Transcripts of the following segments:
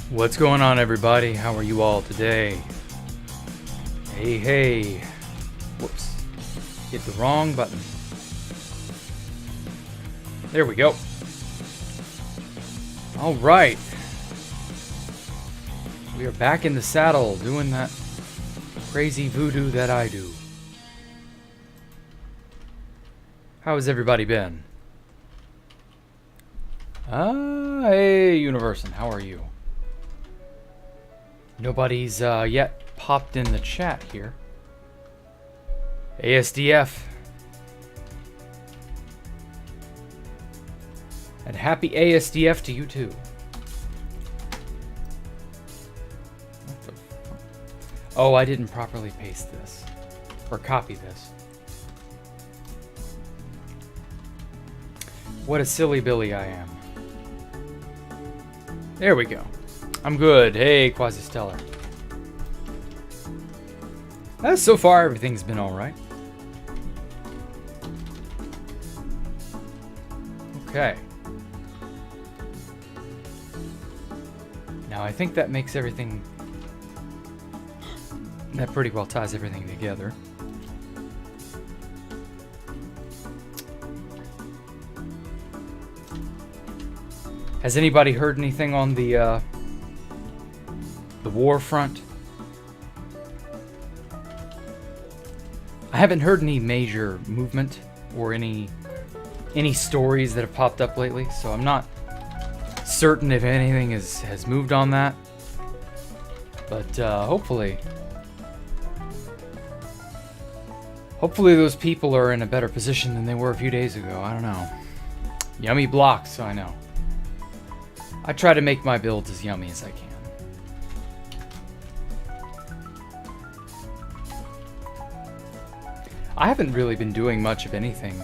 What's going on, everybody? How are you all today? Hey. Whoops. Hit the wrong button. There we go. All right. We are back in the saddle doing that crazy voodoo that I do. How has everybody been? Hey, Universon, how are you? Nobody's yet popped in the chat here. ASDF. And happy ASDF to you too. What the fuck? Oh, I didn't properly paste this. Or copy this. What a silly Billy I am. There we go. I'm good. Hey, Quasi-Stellar. So far, everything's been alright. Okay. Now, I think that makes everything... That pretty well ties everything together. Has anybody heard anything on the war front? I haven't heard any major movement or any stories that have popped up lately, so I'm not certain if anything has moved on that. But hopefully those people are in a better position than they were a few days ago. I don't know. Yummy blocks, so I know. I try to make my builds as yummy as I can. I haven't really been doing much of anything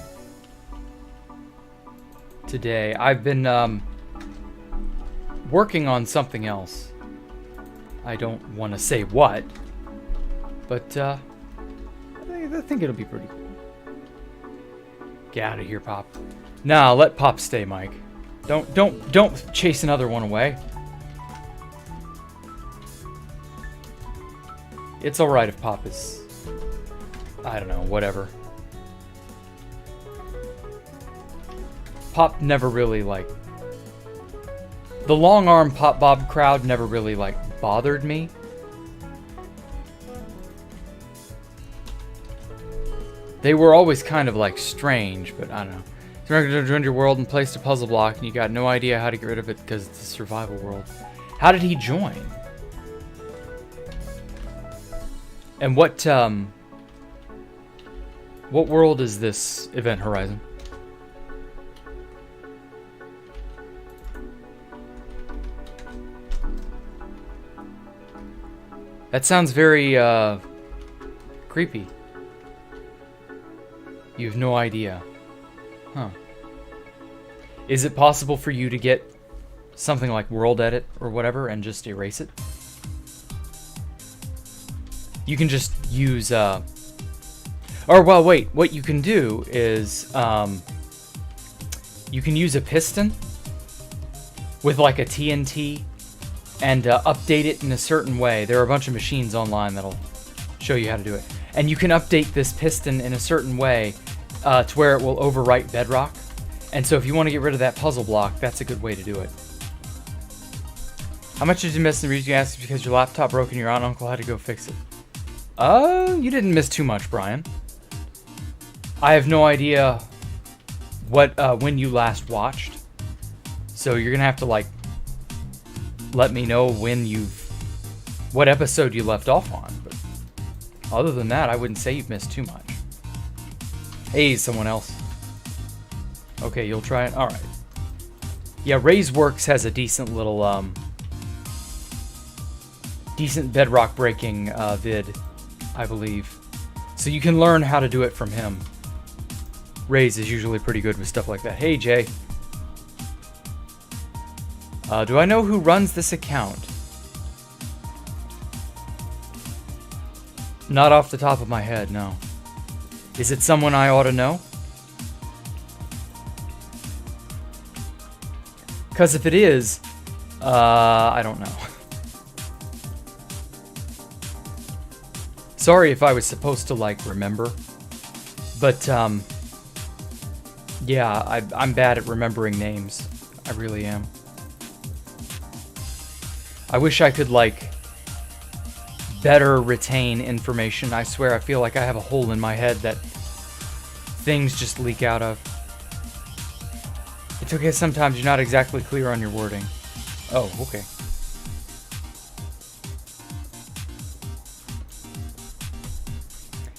today. I've been working on something else. I don't want to say what, but I think it'll be pretty cool. Get out of here, Pop. Nah, let Pop stay, Mike. Don't chase another one away. It's alright if Pop is... I don't know, whatever. Pop never really, like... The long-arm Pop Bob crowd never really, like, bothered me. They were always kind of, like, strange, but I don't know. You joined your world and placed a puzzle block, and you got no idea how to get rid of it because it's a survival world. How did he join? And what world is this Event Horizon? That sounds very, creepy. You have no idea. Huh. Is it possible for you to get something like World Edit or whatever and just erase it? You can just use, or, well, wait, what you can do is, you can use a piston with like a TNT and update it in a certain way. There are a bunch of machines online that'll show you how to do it. And you can update this piston in a certain way to where it will overwrite Bedrock. And so if you want to get rid of that puzzle block, that's a good way to do it. How much did you miss in the reason you asked because your laptop broke and your aunt and uncle had to go fix it? You didn't miss too much, Brian. I have no idea when you last watched. So you're going to have to, like, let me know what episode you left off on. But other than that, I wouldn't say you've missed too much. Hey, someone else. Okay, you'll try it? Alright. Yeah, RaiseWorks has a decent little, decent bedrock breaking vid, I believe. So you can learn how to do it from him. Raise is usually pretty good with stuff like that. Hey, Jay. Do I know who runs this account? Not off the top of my head, no. Is it someone I ought to know? Because if it is, I don't know. Sorry if I was supposed to, like, remember. But, yeah, I'm bad at remembering names. I really am. I wish I could, like, better retain information. I swear, I feel like I have a hole in my head that things just leak out of. It's okay, sometimes you're not exactly clear on your wording. Oh, okay.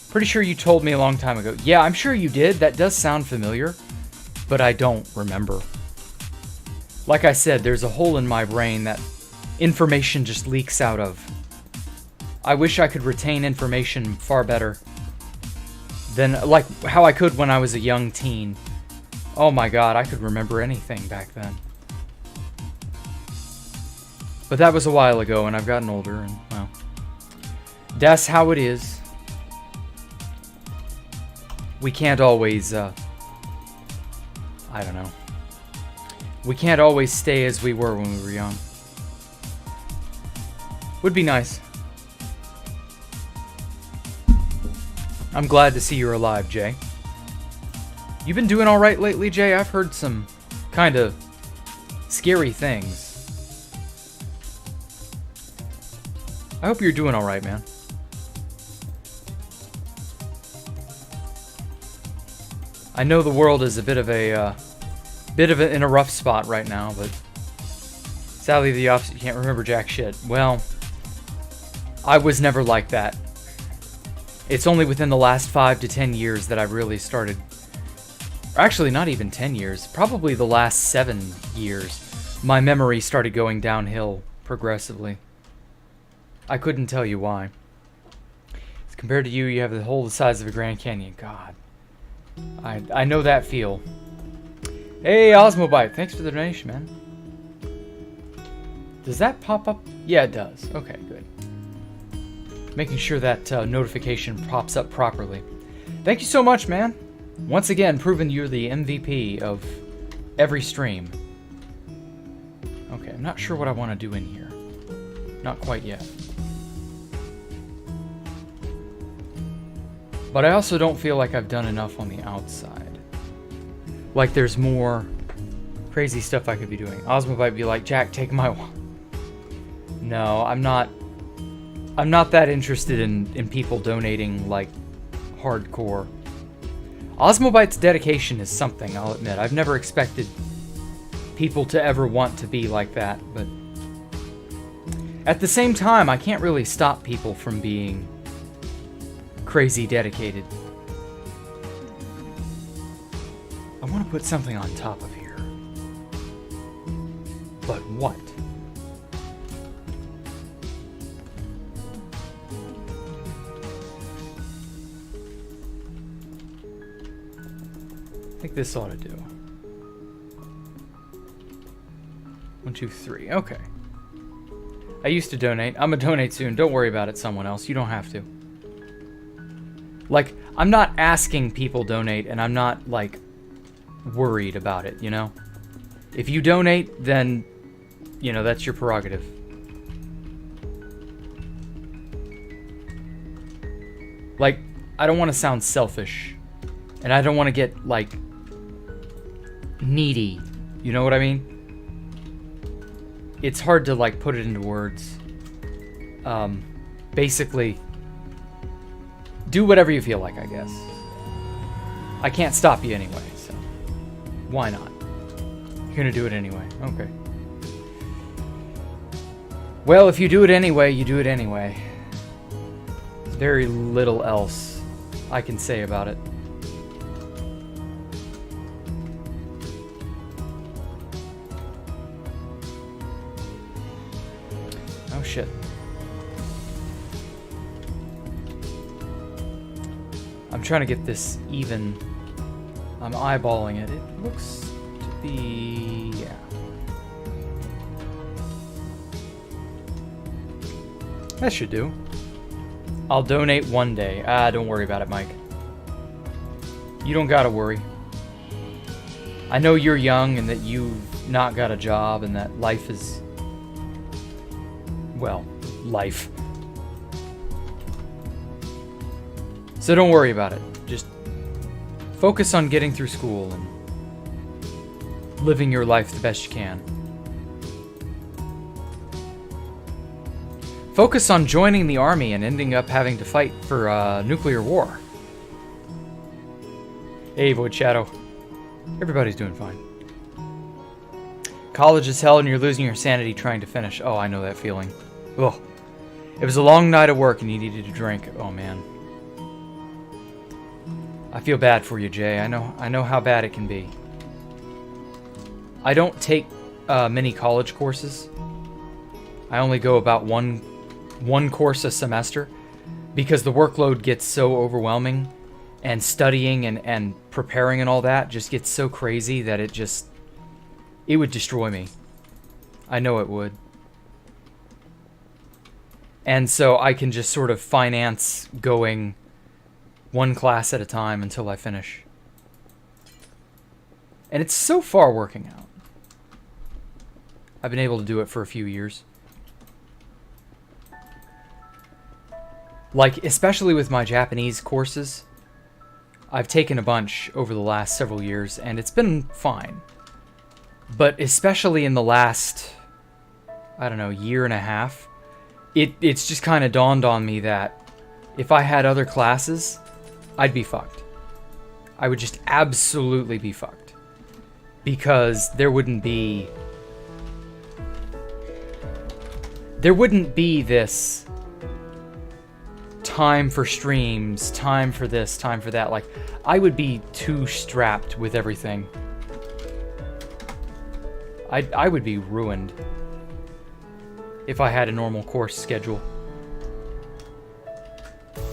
Pretty sure you told me a long time ago. Yeah, I'm sure you did. That does sound familiar, but I don't remember. Like I said, there's a hole in my brain that information just leaks out of. I wish I could retain information far better than, like, how I could when I was a young teen. Oh my god, I could remember anything back then. But that was a while ago, and I've gotten older, and, well, that's how it is. We can't always, I don't know. We can't always stay as we were when we were young. Would be nice. I'm glad to see you're alive, Jay. You've been doing alright lately, Jay? I've heard some kind of scary things. I hope you're doing alright, man. I know the world is a bit of in a rough spot right now, but sadly the opposite. You can't remember jack shit. Well, I was never like that. It's only within the last 5 to 10 years that I've really started. Actually, not even 10 years. Probably the last 7 years. My memory started going downhill progressively. I couldn't tell you why. Compared to you, you have the whole size of a Grand Canyon. God. I know that feel. Hey, Osmobite, thanks for the donation, man. Does that pop up? Yeah, it does. Okay, good. Making sure that notification pops up properly. Thank you so much, man. Once again, proving you're the MVP of every stream. Okay, I'm not sure what I want to do in here. Not quite yet. But I also don't feel like I've done enough on the outside. Like there's more crazy stuff I could be doing. Osmo might be like, Jack, take my one. No, I'm not that interested in people donating like hardcore. Osmobite's dedication is something, I'll admit. I've never expected people to ever want to be like that, but at the same time, I can't really stop people from being crazy dedicated. I want to put something on top of here. But what? I think this ought to do. 1, 2, 3. Okay. I used to donate. I'm gonna donate soon. Don't worry about it, someone else. You don't have to. Like, I'm not asking people donate, and I'm not, like, worried about it, you know? If you donate, then, you know, that's your prerogative. Like, I don't want to sound selfish. And I don't want to get, like, needy. You know what I mean? It's hard to, like, put it into words. Basically, do whatever you feel like, I guess. I can't stop you anyway, so why not? You're gonna do it anyway. Okay. Well, if you do it anyway, you do it anyway. There's very little else I can say about it. Oh shit. I'm trying to get this even. I'm eyeballing it. It looks to be... yeah. That should do. I'll donate one day. Don't worry about it, Mike. You don't gotta worry. I know you're young and that you've not got a job and that life is... well, life. So don't worry about it. Just focus on getting through school and living your life the best you can. Focus on joining the army and ending up having to fight for nuclear war. Hey, Void Shadow. Everybody's doing fine. College is hell and you're losing your sanity trying to finish. Oh, I know that feeling. Ugh. It was a long night of work and you needed a drink. Oh, man. I feel bad for you, Jay. I know how bad it can be. I don't take many college courses. I only go about one course a semester because the workload gets so overwhelming, and studying and preparing and all that just gets so crazy that it would destroy me. I know it would. And so I can just sort of finance going one class at a time until I finish. And it's so far working out. I've been able to do it for a few years. Like, especially with my Japanese courses, I've taken a bunch over the last several years, and it's been fine. But especially in the last, I don't know, year and a half, it's just kind of dawned on me that if I had other classes, I'd be fucked. I would just absolutely be fucked. Because there wouldn't be this time for streams, time for this, time for that. Like, I would be too strapped with everything. I would be ruined if I had a normal course schedule.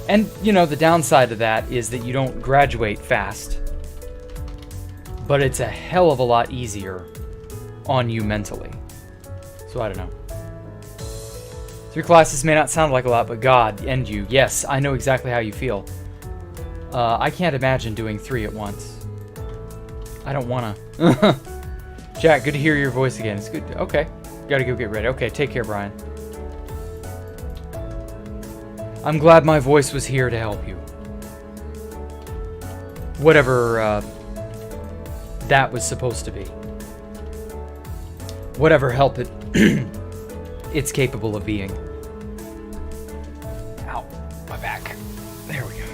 And, you know, the downside of that is that you don't graduate fast. But it's a hell of a lot easier on you mentally. So I don't know. 3 classes may not sound like a lot, but God, and you. Yes, I know exactly how you feel. I can't imagine doing 3 at once. I don't wanna. Jack, good to hear your voice again. It's good. Okay. Gotta go get ready. Okay, take care, Brian. I'm glad my voice was here to help you. Whatever that was supposed to be. Whatever help it's capable of being. Ow, my back. There we go.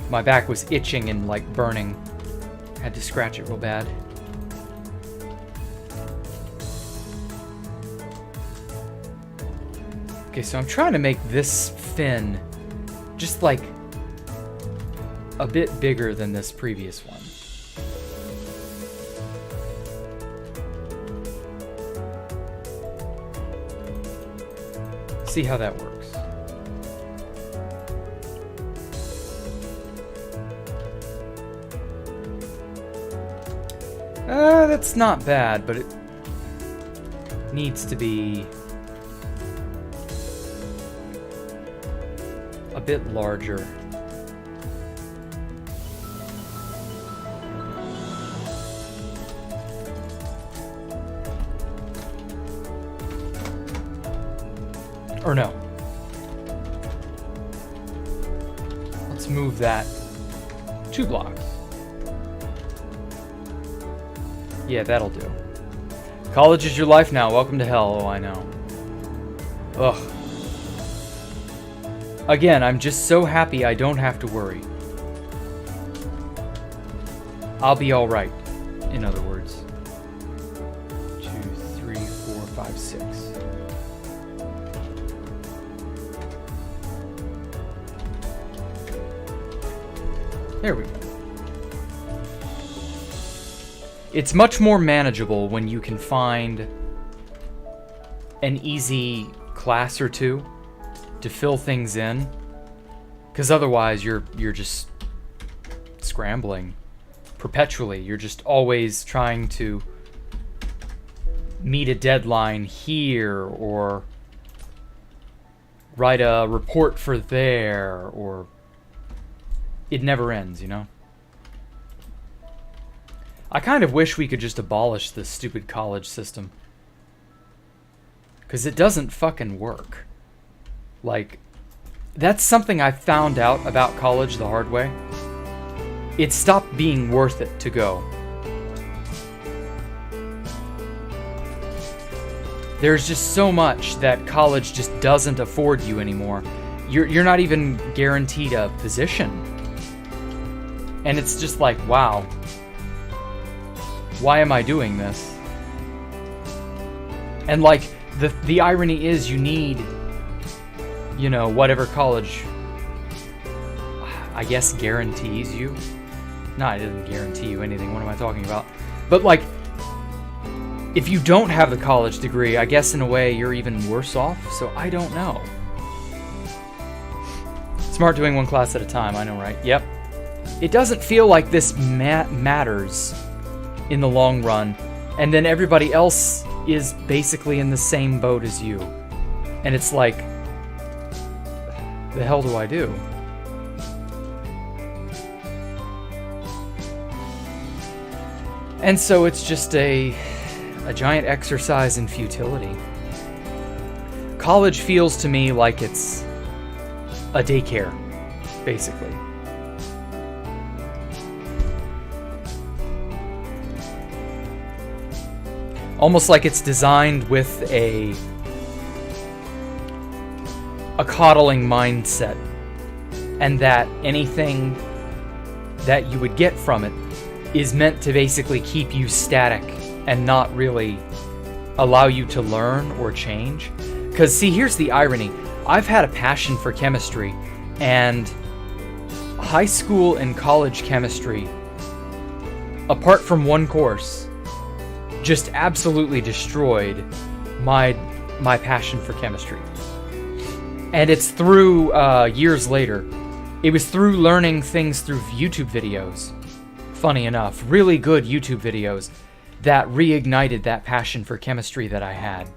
My back was itching and like burning. Had to scratch it real bad. Okay, so I'm trying to make this fin just like a bit bigger than this previous one. See how that works. That's not bad, but it needs to be a bit larger. Or no. Let's move that 2 blocks. Yeah, that'll do. College is your life now. Welcome to hell. Oh, I know. Ugh. Again, I'm just so happy I don't have to worry. I'll be alright, in other words. 2, 3, 4, 5, 6. There we go. It's much more manageable when you can find an easy class or two to fill things in, because otherwise you're just scrambling perpetually. You're just always trying to meet a deadline here, or write a report for there, or it never ends, you know? I kind of wish we could just abolish this stupid college system. Because it doesn't fucking work. Like, That's something I found out about college the hard way. It stopped being worth it to go. There's just so much that college just doesn't afford you anymore. You're not even guaranteed a position. And it's just like, wow. Why am I doing this? And like, the irony is you need, you know, whatever college, I guess, guarantees you. No, it doesn't guarantee you anything. What am I talking about? But like, if you don't have the college degree, I guess in a way you're even worse off. So I don't know. Smart doing one class at a time. I know, right? Yep. It doesn't feel like this matters in the long run. And then everybody else is basically in the same boat as you. And it's like, the hell do I do? And so it's just a giant exercise in futility. College feels to me like it's a daycare, basically. Almost like it's designed with a coddling mindset, and that anything that you would get from it is meant to basically keep you static and not really allow you to learn or change. Because see, here's the irony. I've had a passion for chemistry, and high school and college chemistry, apart from one course, just absolutely destroyed my passion for chemistry. And it's through years later. It was through learning things through YouTube videos, funny enough, really good YouTube videos, that reignited that passion for chemistry that I had.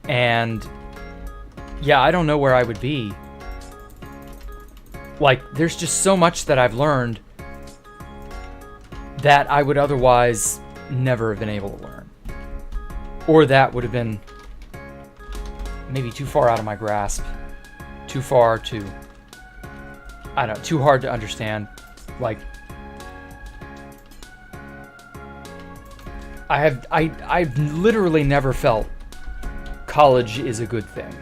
And yeah, I don't know where I would be. Like, there's just so much that I've learned that I would otherwise never have been able to learn. Or that would have been maybe too far out of my grasp. Too far to, I don't know, too hard to understand. Like, I've literally never felt college is a good thing.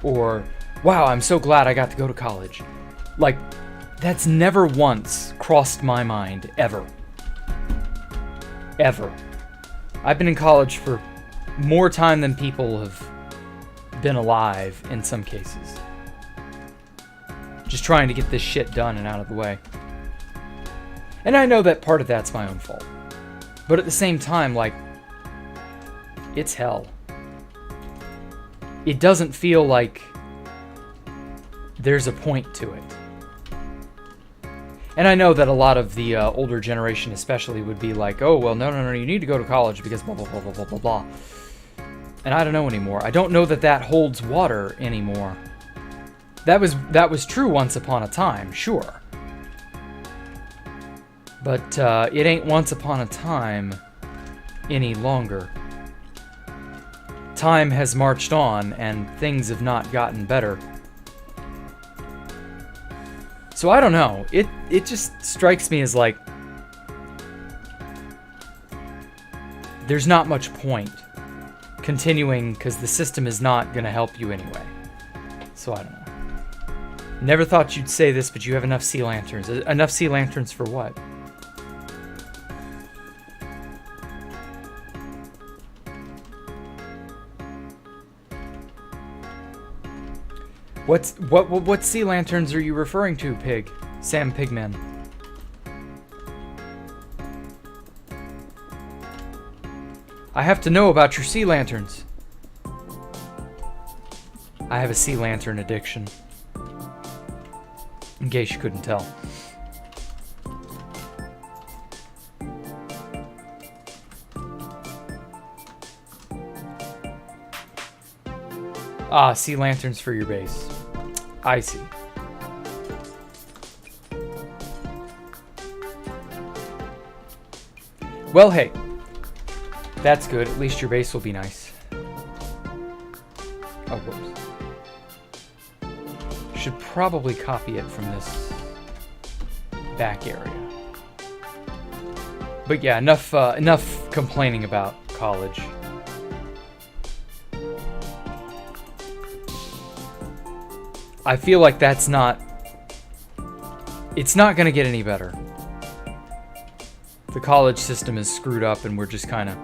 Or, wow, I'm so glad I got to go to college. Like, that's never once crossed my mind, ever. Ever. I've been in college for more time than people have been alive in some cases. Just trying to get this shit done and out of the way. And I know that part of that's my own fault. But at the same time, like, it's hell. It doesn't feel like there's a point to it. And I know that a lot of the older generation especially would be like, oh, well, no, you need to go to college because blah, blah, blah, blah, blah, blah, blah. And I don't know anymore. I don't know that that holds water anymore. That was true once upon a time, sure. But it ain't once upon a time any longer. Time has marched on, and things have not gotten better. So I don't know. It just strikes me as like there's not much point continuing because the system is not going to help you anyway. So I don't know. Never thought you'd say this, but you have enough sea lanterns. Enough sea lanterns for what? What sea lanterns are you referring to, Pig? Sam Pigman. I have to know about your sea lanterns. I have a sea lantern addiction. In case you couldn't tell. Ah, sea lanterns for your base. I see. Well, hey. That's good. At least your base will be nice. Oh, whoops. Should probably copy it from this back area. But yeah, enough complaining about college. I feel like it's not going to get any better. The college system is screwed up and we're just kind of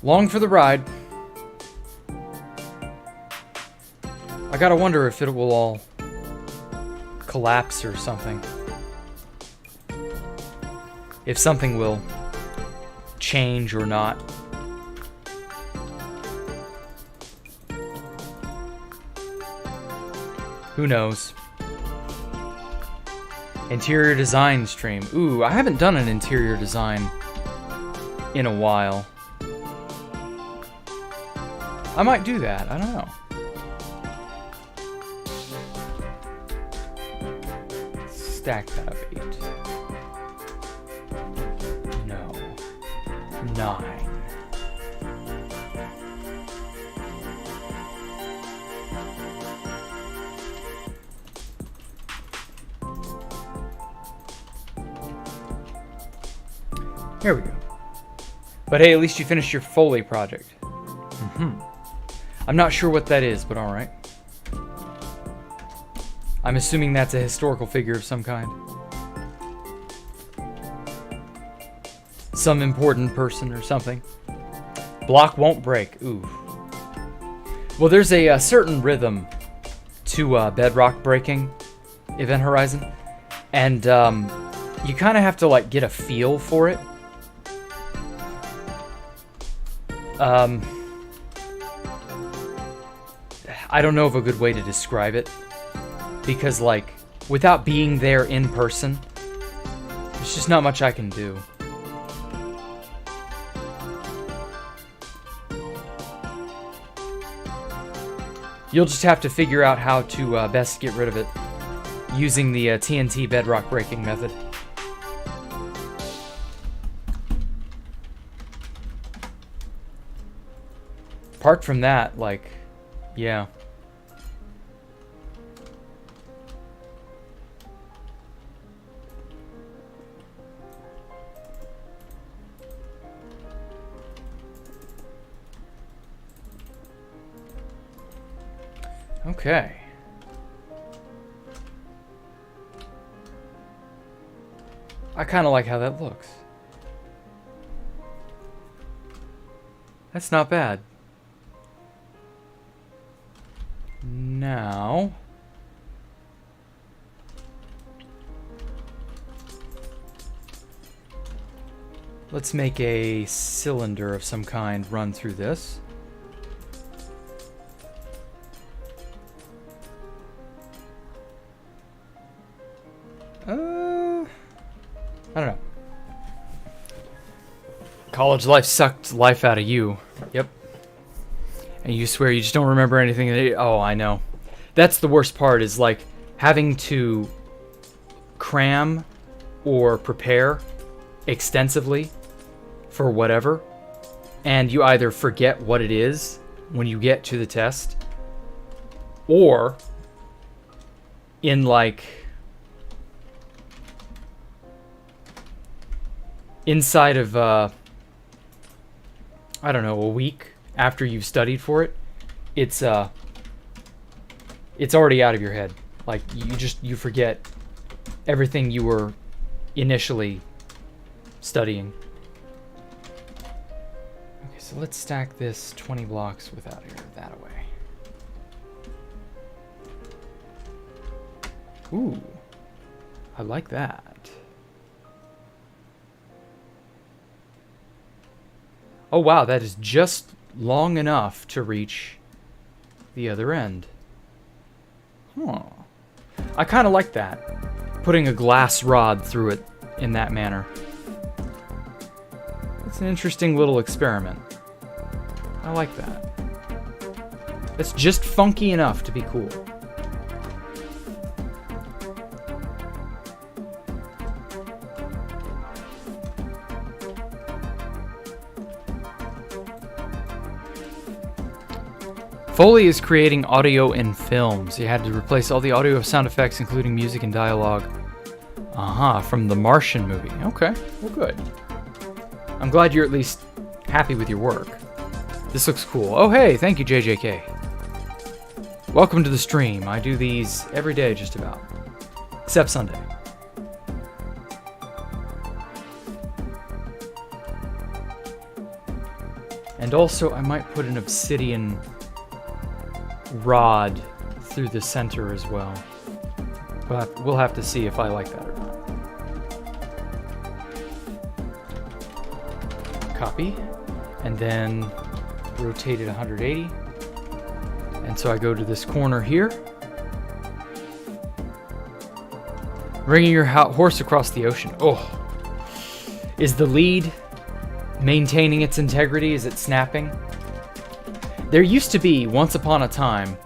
along for the ride. I gotta wonder if it will all collapse or something. If something will change or not. Who knows? Interior design stream. Ooh, I haven't done an interior design in a while. I might do that. I don't know. Stack that of 8. No. 9. Here we go. But hey, at least you finished your Foley project. I'm not sure what that is, but alright. I'm assuming that's a historical figure of some kind. Some important person or something. Block won't break. Ooh. Well, there's a certain rhythm to bedrock breaking, Event Horizon. And you kind of have to like get a feel for it. I don't know of a good way to describe it. Because, like, without being there in person, there's just not much I can do. You'll just have to figure out how to best get rid of it using the TNT bedrock breaking method. Apart from that, like, yeah. Okay. I kind of like how that looks. That's not bad. Now... let's make a cylinder of some kind run through this. I don't know. College life sucked life out of you. Yep. And you swear you just don't remember anything. Oh, I know. That's the worst part, is like having to cram or prepare extensively for whatever, and you either forget what it is when you get to the test, or in like inside of I don't know, a week after you've studied for it, it's already out of your head. Like you forget everything you were initially studying. Okay, so let's stack this 20 blocks without here that away. Ooh, I like that. Oh wow, that is just long enough to reach the other end. Huh. I kind of like that. Putting a glass rod through it in that manner. It's an interesting little experiment. I like that. It's just funky enough to be cool. Foley is creating audio and films. You had to replace all the audio sound effects, including music and dialogue. From the Martian movie. Okay, well, good. I'm glad you're at least happy with your work. This looks cool. Oh, hey, thank you, JJK. Welcome to the stream. I do these every day, just about. Except Sunday. And also, I might put an obsidian rod through the center as well. But we'll have to see if I like that or not. Copy. And then rotate it 180. And so I go to this corner here. Bringing your horse across the ocean. Oh. Is the lead maintaining its integrity? Is it snapping? There used to be, once upon a time,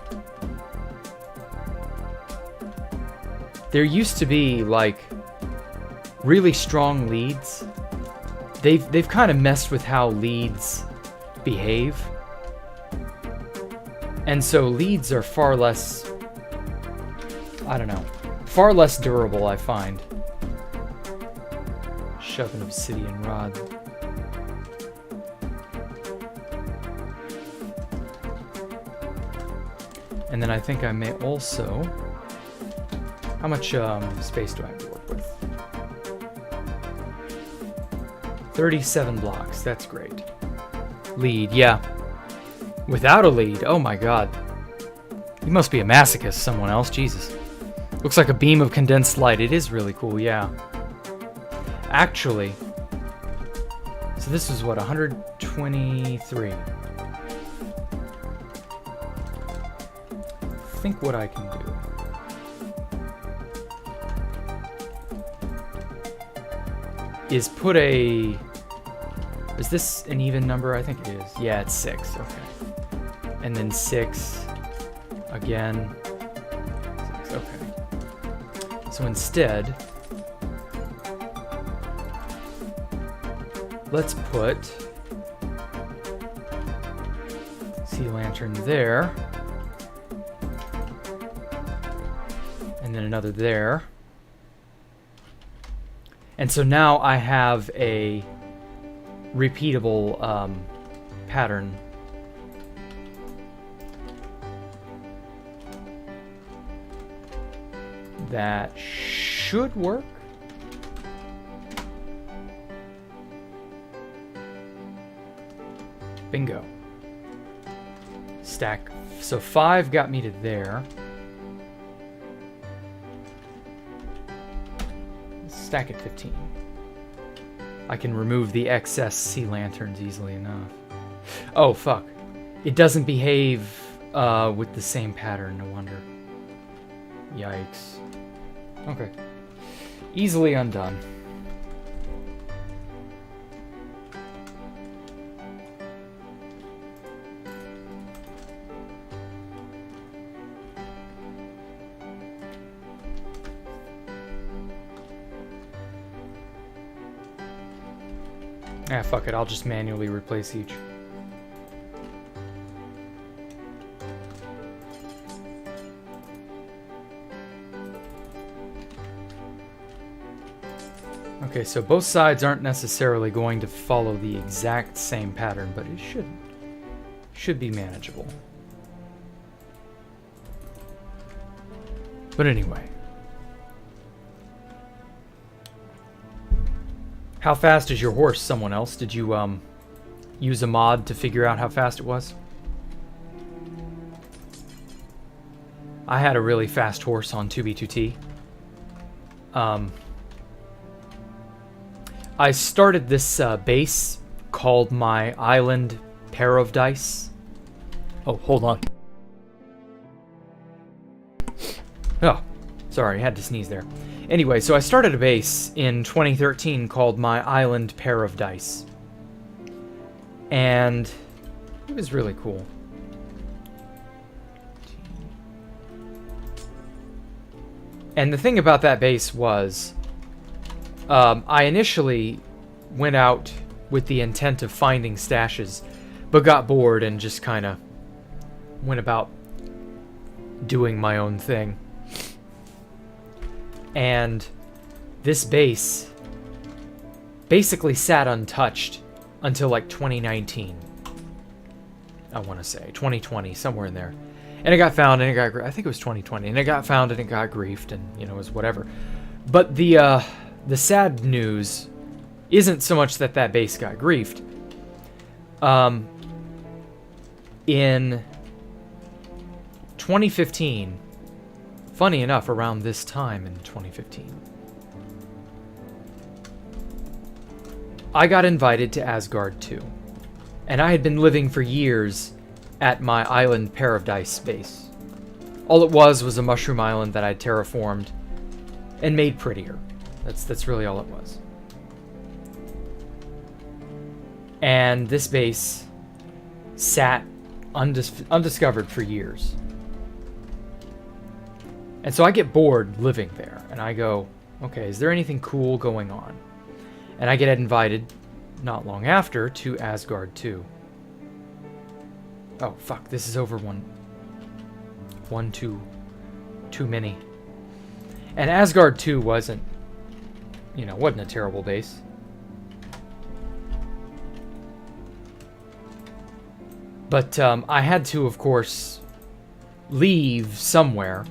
there used to be, like, really strong leads. They've kind of messed with how leads behave. And so leads are far less, I don't know, far less durable, I find. Shove an obsidian rod. And then I think I may also... How much space do I have to work with? 37 blocks. That's great. Lead, yeah. Without a lead, oh my god. You must be a masochist, someone else. Jesus. Looks like a beam of condensed light. It is really cool, yeah. Actually... So this is what, 123. I think what I can do is put a... Is this an even number? I think it is. Yeah, it's 6. Okay. And then 6 again. 6. Okay. So instead, let's put sea lantern there. And then another there. And so now I have a repeatable pattern. That should work. Bingo. Stack. So 5 got me to there. Stack at 15. I can remove the excess sea lanterns easily enough. Oh, fuck. It doesn't behave with the same pattern, no wonder. Yikes. Okay. Easily undone. Ah, fuck it, I'll just manually replace each. Okay, so both sides aren't necessarily going to follow the exact same pattern, but it should be manageable. But anyway. How fast is your horse, someone else? Did you use a mod to figure out how fast it was? I had a really fast horse on 2B2T. I started this base called my Island Pair of Dice. Oh, hold on. Oh, sorry, I had to sneeze there. Anyway, so I started a base in 2013 called my Island Pair of Dice. And it was really cool. And the thing about that base was, I initially went out with the intent of finding stashes, but got bored and just kind of went about doing my own thing. And this base basically sat untouched until like 2019. I want to say 2020, somewhere in there. And it got found and it got, I think it was 2020, and it got found and it got griefed, and you know, it was whatever. But the sad news isn't so much that that base got griefed. In 2015, funny enough, around this time in 2015, I got invited to Asgard 2. And I had been living for years at my island Paradise base. All it was a mushroom island that I'd terraformed and made prettier. That's really all it was. And this base sat undiscovered for years. And so I get bored living there, and I go, okay, is there anything cool going on? And I get invited, not long after, to Asgard 2. Oh, fuck, this is over too many. And Asgard 2 wasn't a terrible base. But I had to, of course, leave somewhere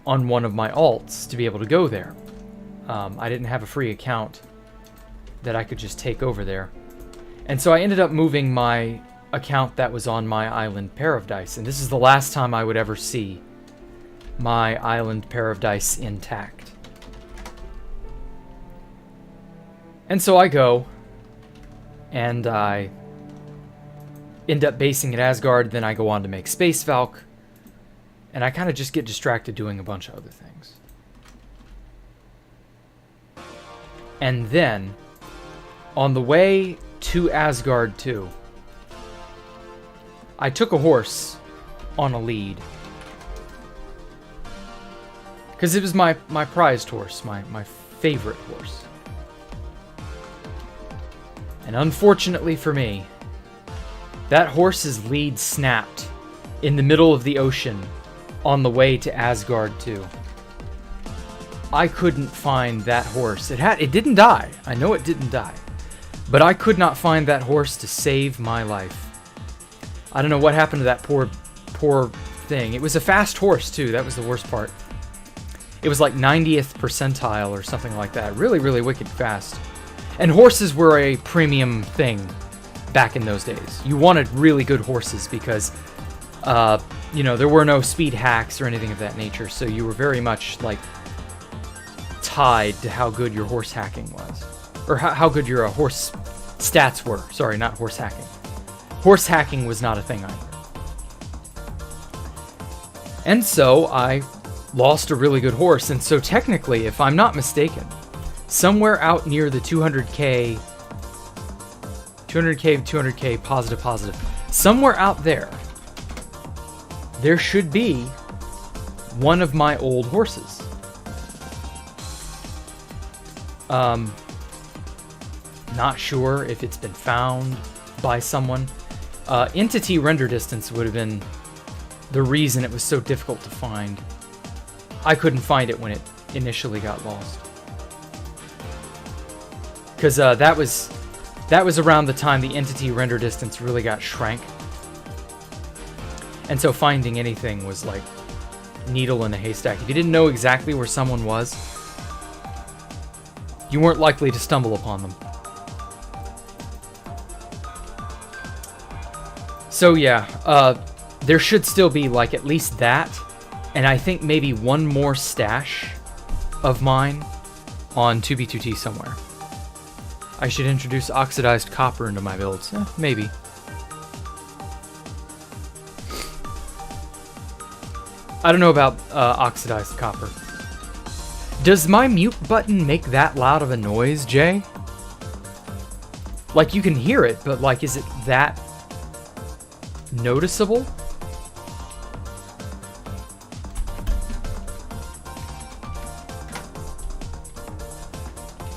on one of my alts to be able to go there. I didn't have a free account that I could just take over there. And so I ended up moving my account that was on my island Paradise. And this is the last time I would ever see my island Paradise intact. And so I go, and I end up basing at Asgard, then I go on to make Space Valk, and I kind of just get distracted doing a bunch of other things. And then, on the way to Asgard 2, I took a horse on a lead. Because it was my prized horse, my favorite horse. And unfortunately for me, that horse's lead snapped in the middle of the ocean on the way to Asgard 2. I couldn't find that horse. It didn't die. I know it didn't die. But I could not find that horse to save my life. I don't know what happened to that poor thing. It was a fast horse too. That was the worst part. It was like 90th percentile or something like that. Really, really wicked fast. And horses were a premium thing back in those days. You wanted really good horses because, there were no speed hacks or anything of that nature. So you were very much like tied to how good your horse hacking was, or how good your horse stats were. Sorry, not horse hacking. Horse hacking was not a thing either. And so I lost a really good horse. And so technically, if I'm not mistaken, somewhere out near the 200k, positive, somewhere out there should be one of my old horses. Not sure if it's been found by someone. Entity render distance would have been the reason it was so difficult to find. I couldn't find it when it initially got lost. Because that was around the time the entity render distance really got shrank. And so finding anything was like needle in a haystack. If you didn't know exactly where someone was, you weren't likely to stumble upon them. So yeah, there should still be like at least that, and I think maybe one more stash of mine on 2B2T somewhere. I should introduce oxidized copper into my builds. Maybe. I don't know about oxidized copper. Does my mute button make that loud of a noise, Jay? Like, you can hear it, but like, is it that noticeable?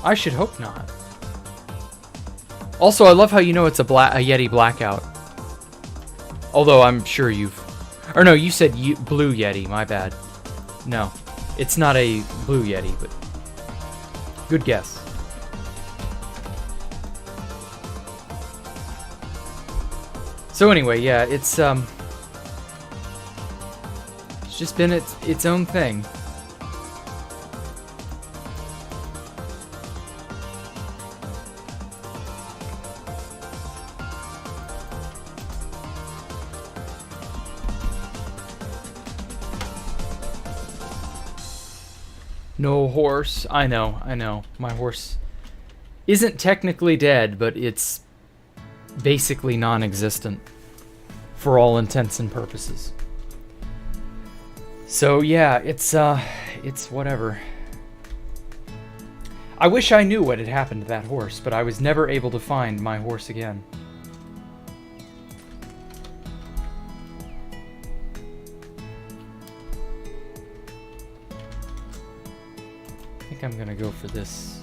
I should hope not. Also, I love how you know it's a Yeti blackout. Although I'm sure you've Or no, you said Blue Yeti, my bad. No, it's not a Blue Yeti, but good guess. So anyway, yeah, it's just been its own thing. No horse. I know. My horse isn't technically dead, but it's basically non-existent for all intents and purposes. So yeah, it's whatever. I wish I knew what had happened to that horse, but I was never able to find my horse again. I think I'm gonna go for this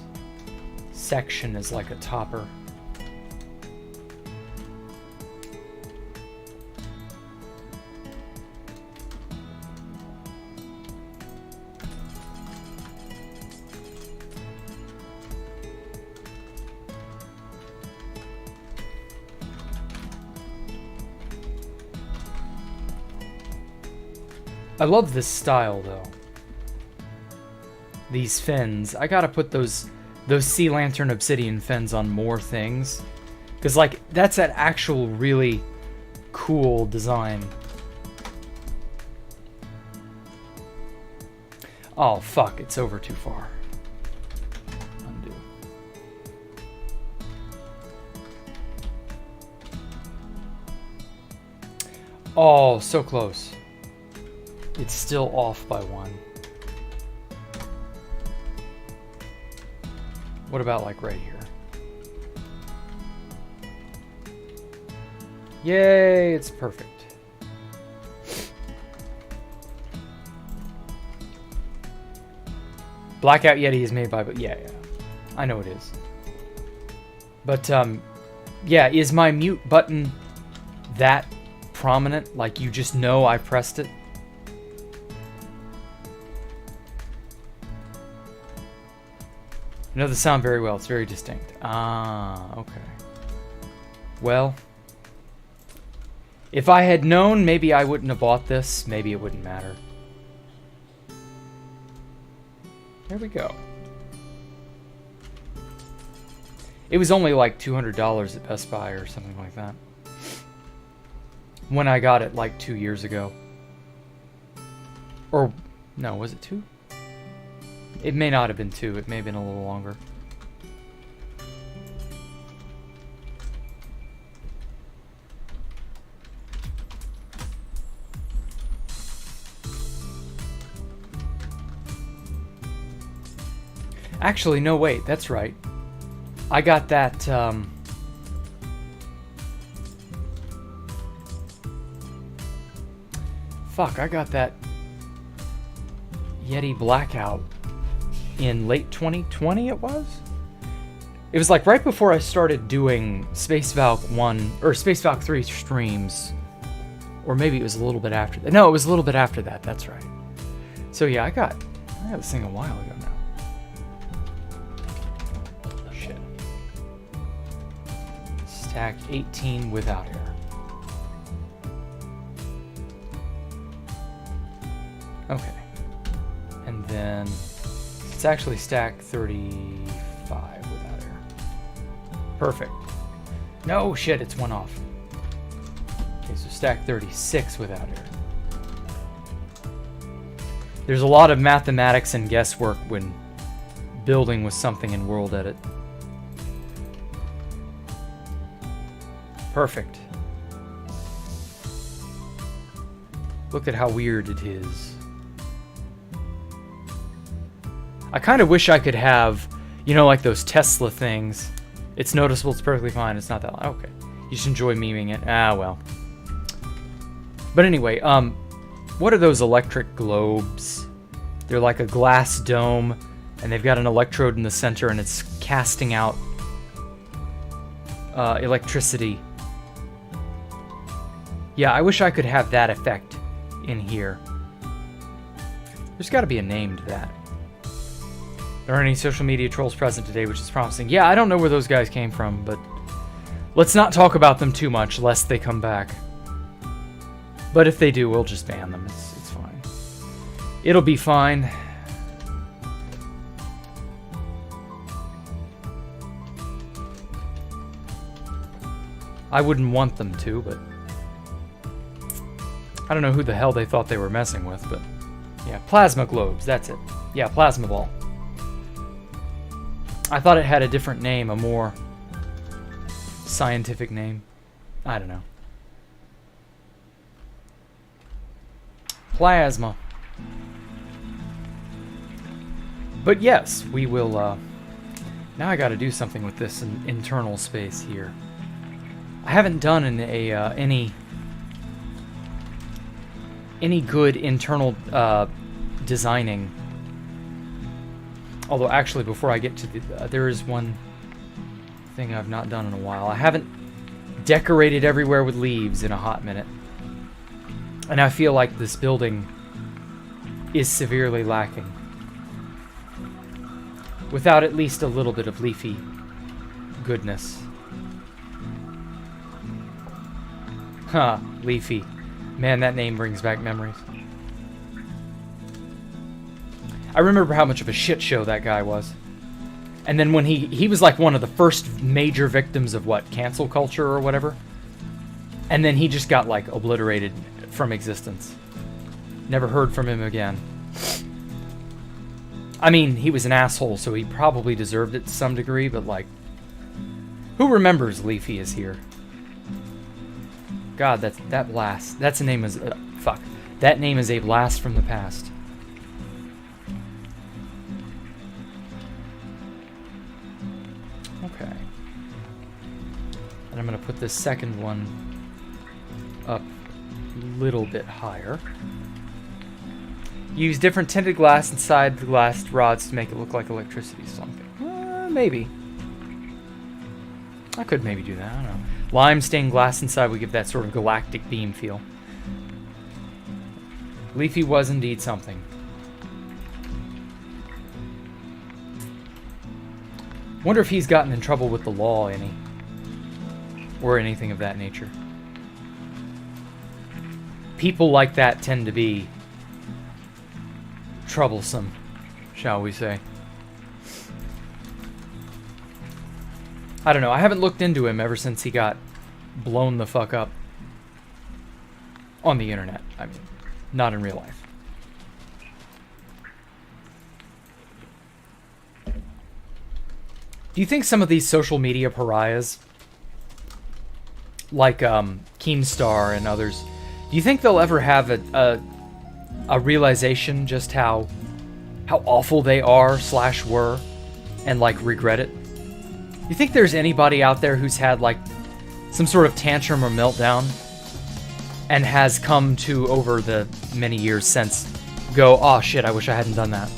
section as like a topper. I love this style though. These fins. I gotta put those sea lantern obsidian fins on more things. Cause like that's an actual really cool design. Oh fuck, it's over too far. Undo. Oh, so close. It's still off by one. What about like right here? Yay, it's perfect. Blackout Yeti is made by, but yeah, I know it is. But yeah, is my mute button that prominent? Like you just know I pressed it? I know the sound very well. It's very distinct. Ah, okay. Well, if I had known, maybe I wouldn't have bought this. Maybe it wouldn't matter. There we go. It was only like $200 at Best Buy or something like that. When I got it like 2 years ago. Or, no, was it 2? It may not have been 2. It may have been a little longer. Actually, no, wait. That's right. I got that, Fuck, I got that Yeti Blackout in late 2020 it was? It was like right before I started doing Space Valk 1 or Space Valk 3 streams. Or maybe it was a little bit after that. No, it was a little bit after that, that's right. So yeah, I got this thing a while ago now. Shit. Stack 18 without air. Okay. And then it's actually stack 35 without air. Perfect. No, shit, it's one off. Okay, so stack 36 without air. There's a lot of mathematics and guesswork when building with something in World Edit. Perfect. Look at how weird it is. I kind of wish I could have, you know, like those Tesla things. It's noticeable, it's perfectly fine, it's not that loud. Okay. You just enjoy memeing it. Ah, well. But anyway, what are those electric globes? They're like a glass dome, and they've got an electrode in the center, and it's casting out electricity. Yeah, I wish I could have that effect in here. There's got to be a name to that. There aren't any social media trolls present today, which is promising. Yeah, I don't know where those guys came from, but let's not talk about them too much, lest they come back. But if they do, we'll just ban them. It's fine. It'll be fine. I wouldn't want them to, but I don't know who the hell they thought they were messing with, but yeah, plasma globes, that's it. Yeah, plasma ball. I thought it had a different name, a more scientific name. I don't know. Plasma. But yes, we will, now I gotta do something with this internal space here. I haven't done any good internal designing. Although actually, before I get to the, there is one thing I've not done in a while. I haven't decorated everywhere with leaves in a hot minute, and I feel like this building is severely lacking without at least a little bit of leafy goodness. Huh, Leafy. Man, that name brings back memories. I remember how much of a shit show that guy was. And then when he was like one of the first major victims of what, cancel culture or whatever? And then he just got like obliterated from existence. Never heard from him again. I mean, he was an asshole, so he probably deserved it to some degree, but like, who remembers Leafy is here? God, that blast. That's a name is fuck. That name is a blast from the past. Okay. And I'm gonna put this second one up a little bit higher. Use different tinted glass inside the glass rods to make it look like electricity something. Maybe. I could maybe do that, I don't know. Lime stained glass inside would give that sort of galactic beam feel. Leafy was indeed something. Wonder if he's gotten in trouble with the law any. Or anything of that nature. People like that tend to be troublesome, shall we say. I don't know, I haven't looked into him ever since he got blown the fuck up. On the internet, I mean, not in real life. Do you think some of these social media pariahs, like Keemstar and others, do you think they'll ever have a realization just how awful they are / were, and like regret it? You think there's anybody out there who's had like some sort of tantrum or meltdown and has come to, over the many years since, go, oh shit, I wish I hadn't done that?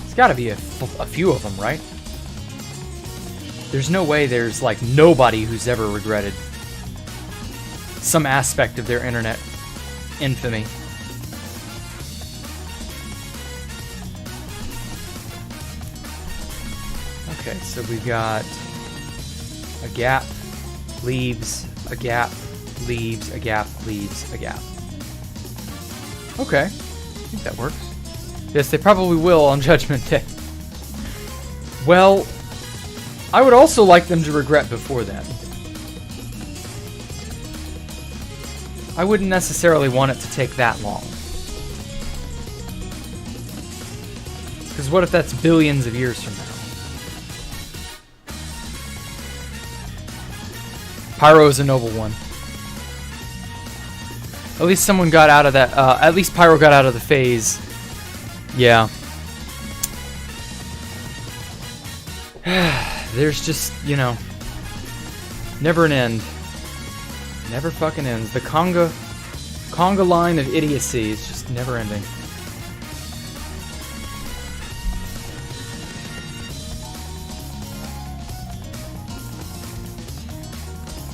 There's gotta be a few of them, right? There's no way there's like nobody who's ever regretted some aspect of their internet infamy. Okay, so we got a gap, leaves, a gap, leaves, a gap, leaves, a gap. Okay, I think that works. Yes, they probably will on Judgment Day. Well, I would also like them to regret before that. I wouldn't necessarily want it to take that long. Because what if that's billions of years from now? Pyro's a noble one. At least someone got out of that. At least Pyro got out of the phase. Yeah. There's just, you know, never an end. Never fucking ends. The conga line of idiocy is just never ending.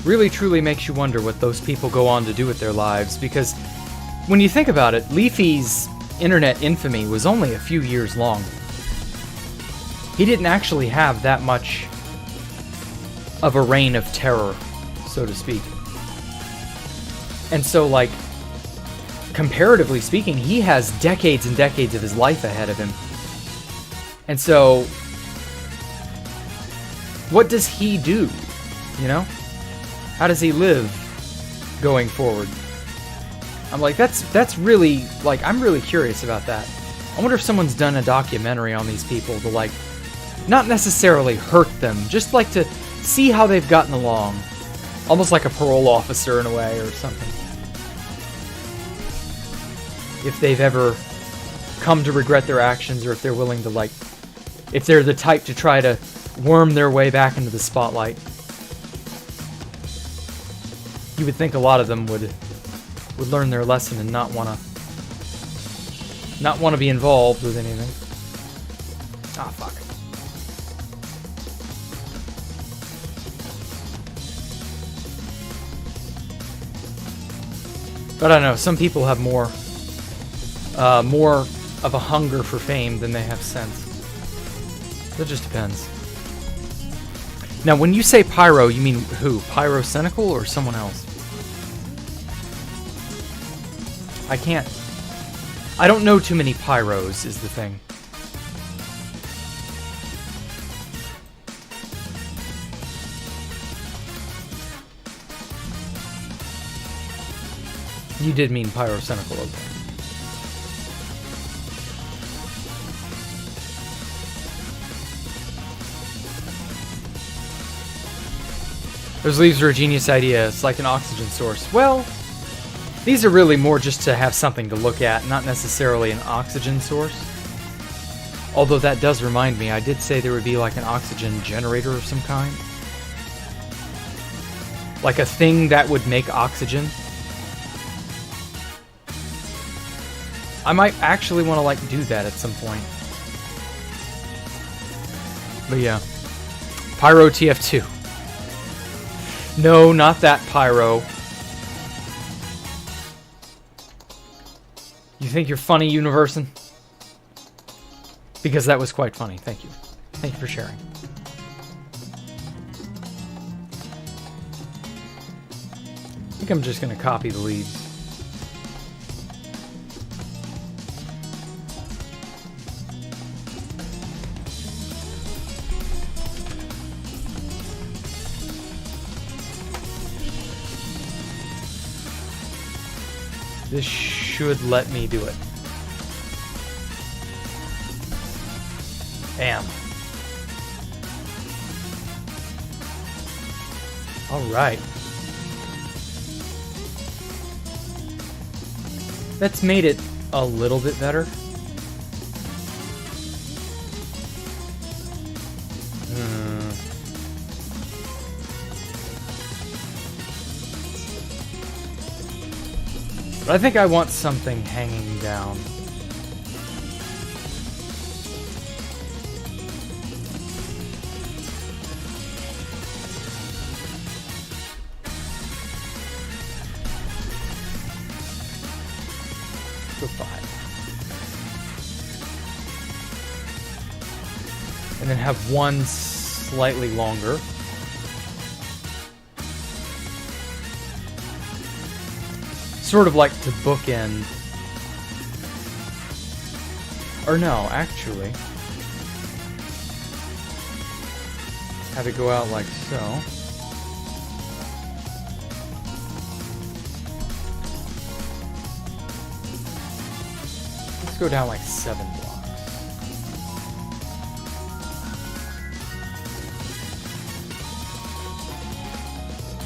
really truly makes you wonder what those people go on to do with their lives, because when you think about it, Leafy's internet infamy was only a few years long. He didn't actually have that much of a reign of terror, so to speak. And so, like, comparatively speaking, he has decades and decades of his life ahead of him. And so, what does he do? You know? How does he live going forward? I'm like, that's really, like, I'm really curious about that. I wonder if someone's done a documentary on these people to, like, not necessarily hurt them, just like to see how they've gotten along. Almost like a parole officer in a way or something. If they've ever come to regret their actions, or if they're willing to, like, if they're the type to try to worm their way back into the spotlight. You would think a lot of them would learn their lesson and not want to be involved with anything. Ah, fuck. But I don't know, some people have more of a hunger for fame than they have sense. It just depends. Now, when you say pyro, you mean who? Pyrocynical or someone else? I don't know too many pyros, is the thing. You did mean pyrocynical, okay. Those leaves are a genius idea. It's like an oxygen source. Well, these are really more just to have something to look at, not necessarily an oxygen source. Although that does remind me, I did say there would be like an oxygen generator of some kind. Like a thing that would make oxygen. I might actually want to, like, do that at some point. But yeah. Pyro TF2. No, not that pyro. You think you're funny, Universin? Because that was quite funny. Thank you. Thank you for sharing. I think I'm just going to copy the leads. This should let me do it. Bam. Alright. That's made it a little bit better. But I think I want something hanging down. Goodbye. And then have one slightly longer. Sort of like to bookend. Or no, actually. Have it go out like so. Let's go down like 7 blocks.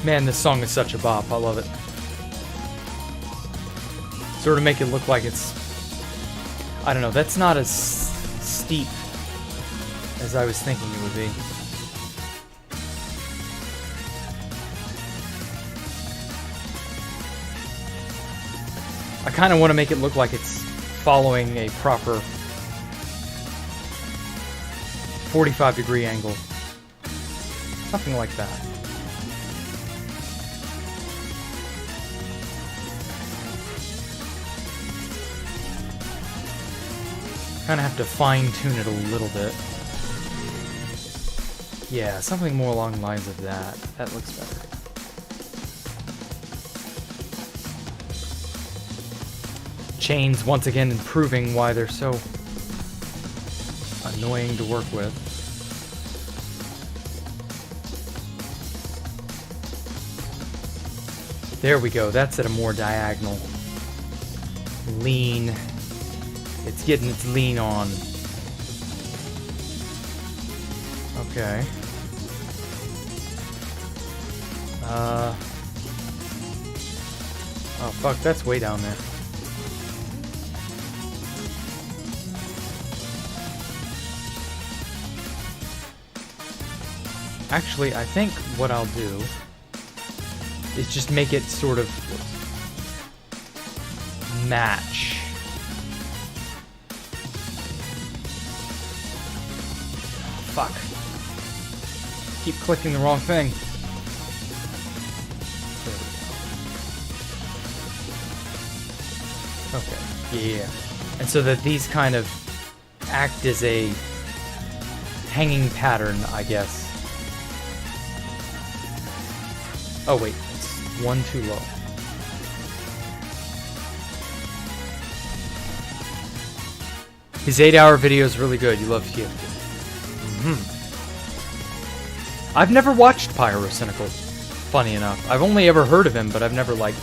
Man, this song is such a bop. I love it. Sort of make it look like it's... I don't know, that's not as steep as I was thinking it would be. I kind of want to make it look like it's following a proper 45-degree angle. Something like that. Kind of have to fine-tune it a little bit. Yeah, something more along the lines of that. That looks better. Chains, once again, proving why they're so annoying to work with. There we go. That's at a more diagonal. Lean. It's getting its lean on. Okay. Oh fuck, that's way down there. Actually, I think what I'll do is just make it sort of match. Fuck. Keep clicking the wrong thing. Okay, yeah. And so that these kind of act as a hanging pattern, I guess. Oh wait, it's one too low. His 8-hour video is really good. You love to hear. I've never watched Pyrocynical, funny enough. I've only ever heard of him, but I've never, like,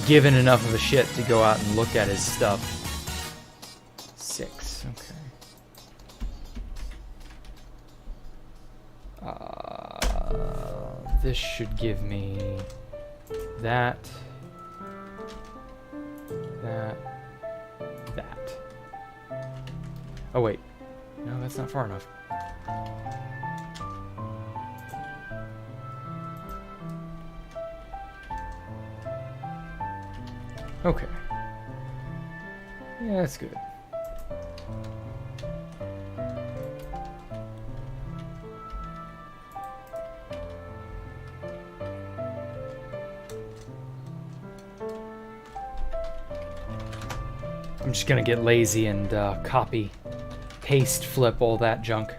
given enough of a shit to go out and look at his stuff. 6, okay. This should give me that, that. Oh wait, no, that's not far enough. Okay. Yeah, that's good. I'm just gonna get lazy and copy, paste, flip all that junk.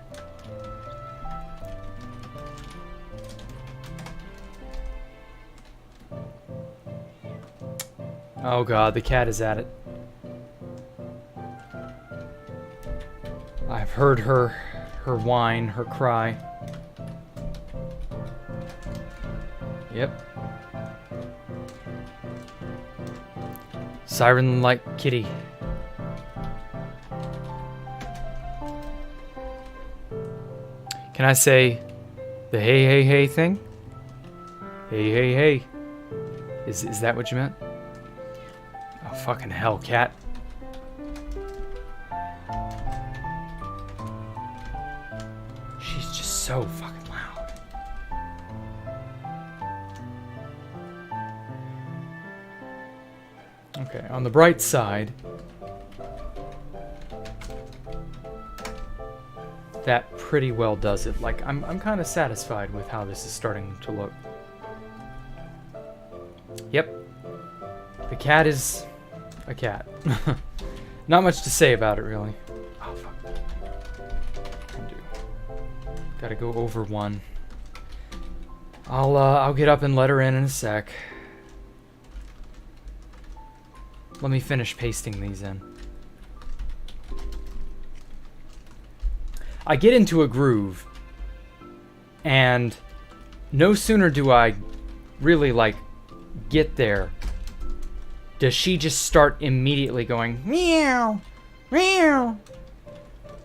Oh god, the cat is at it. I've heard her whine, her cry. Yep. Siren like kitty. Can I say the hey hey hey thing? Hey hey hey. Is that what you meant? Oh fucking hell, cat. She's just so fucking loud. Okay, on the bright side, that pretty well does it. Like, I'm kind of satisfied with how this is starting to look. Yep. The cat is a cat. Not much to say about it, really. Oh, fuck. Gotta go over one. I'll get up and let her in a sec. Let me finish pasting these in. I get into a groove, and no sooner do I really, like, get there, does she just start immediately going, meow, meow.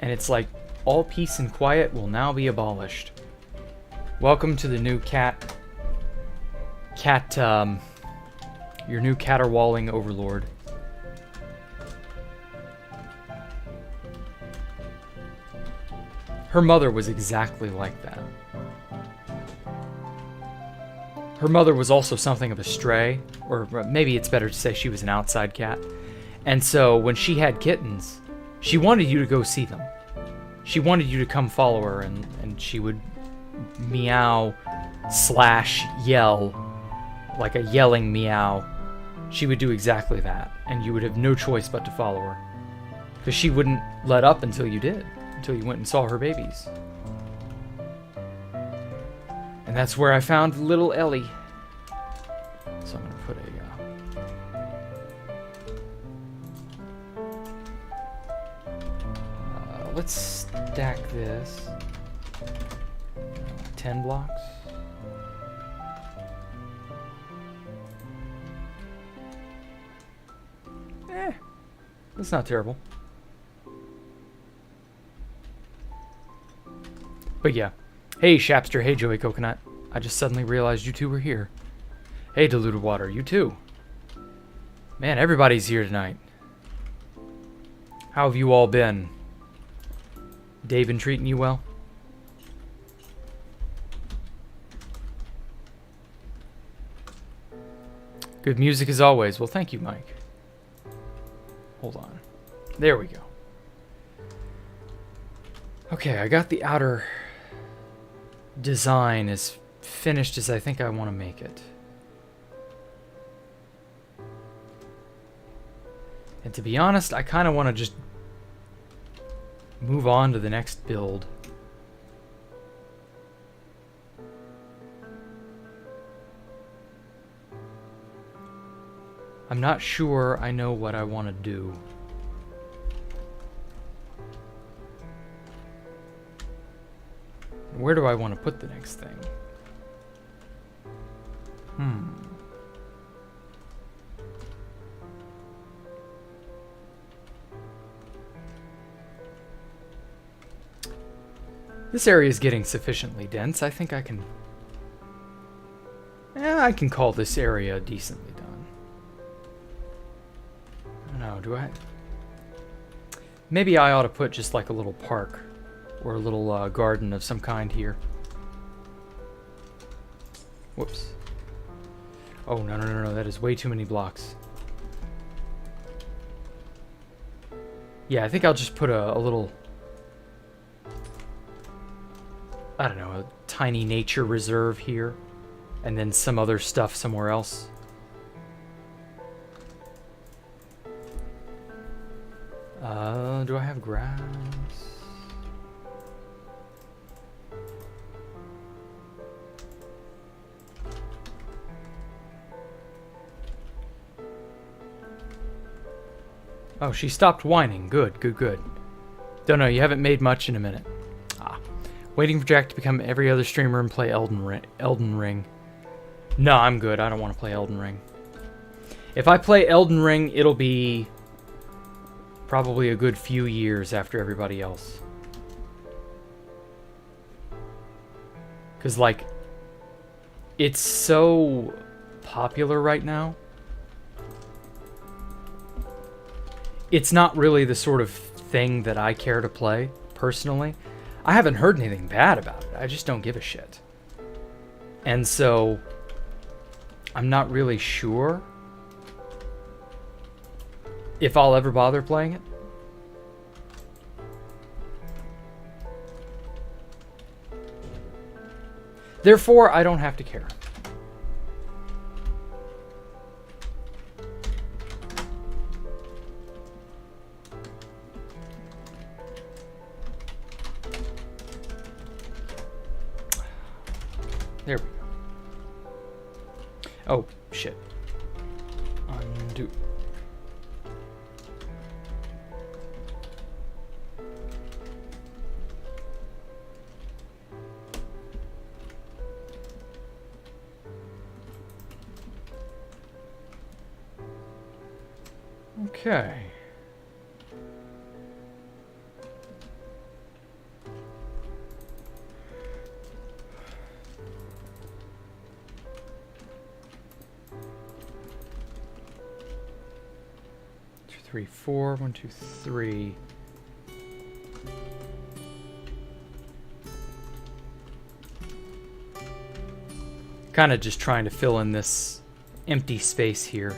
And it's like, all peace and quiet will now be abolished. Welcome to the new your new caterwauling overlord. Her mother was exactly like that. Her mother was also something of a stray, or maybe it's better to say she was an outside cat. And so when she had kittens, she wanted you to go see them. She wanted you to come follow her, and she would meow / yell, like a yelling meow. She would do exactly that, and you would have no choice but to follow her. Because she wouldn't let up until you did. Until you went and saw her babies. And that's where I found little Ellie. So I'm going to put a... let's stack this. 10 blocks. That's not terrible. But yeah. Hey, Shapster. Hey, Joey Coconut. I just suddenly realized you two were here. Hey, Diluted Water. You too. Man, everybody's here tonight. How have you all been? Dave been treating you well? Good music as always. Well, thank you, Mike. Hold on. There we go. Okay, I got the outer design as finished as I think I want to make it. And to be honest, I kind of want to just move on to the next build. I'm not sure I know what I want to do. Where do I want to put the next thing? This area is getting sufficiently dense. I think I can... I can call this area decently done. No, do I? Maybe I ought to put just like a little park or a little garden of some kind here. Whoops. Oh, no. That is way too many blocks. Yeah, I think I'll just put a little... I don't know, a tiny nature reserve here. And then some other stuff somewhere else. Do I have grass? Oh, she stopped whining. Good. Don't know, you haven't made much in a minute. Waiting for Jack to become every other streamer and play Elden Ring. No, I'm good. I don't want to play Elden Ring. If I play Elden Ring, it'll be probably a good few years after everybody else. Because, like, it's so popular right now. It's not really the sort of thing that I care to play, personally. I haven't heard anything bad about it. I just don't give a shit. And so, I'm not really sure if I'll ever bother playing it. Therefore, I don't have to care. There we go. Oh, shit. Undo. Okay. Three, four, 1, 2, 3. Kind of just trying to fill in this empty space here.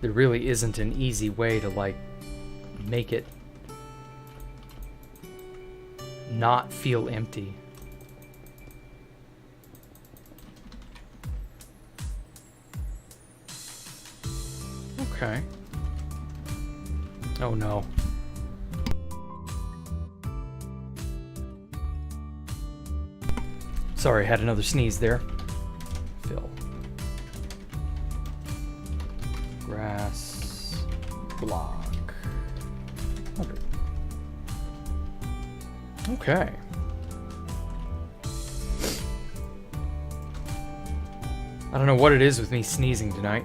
There really isn't an easy way to, like, make it not feel empty. Okay. Oh no. Sorry, had another sneeze there. Fill. Grass. Block. 100. Okay. I don't know what it is with me sneezing tonight.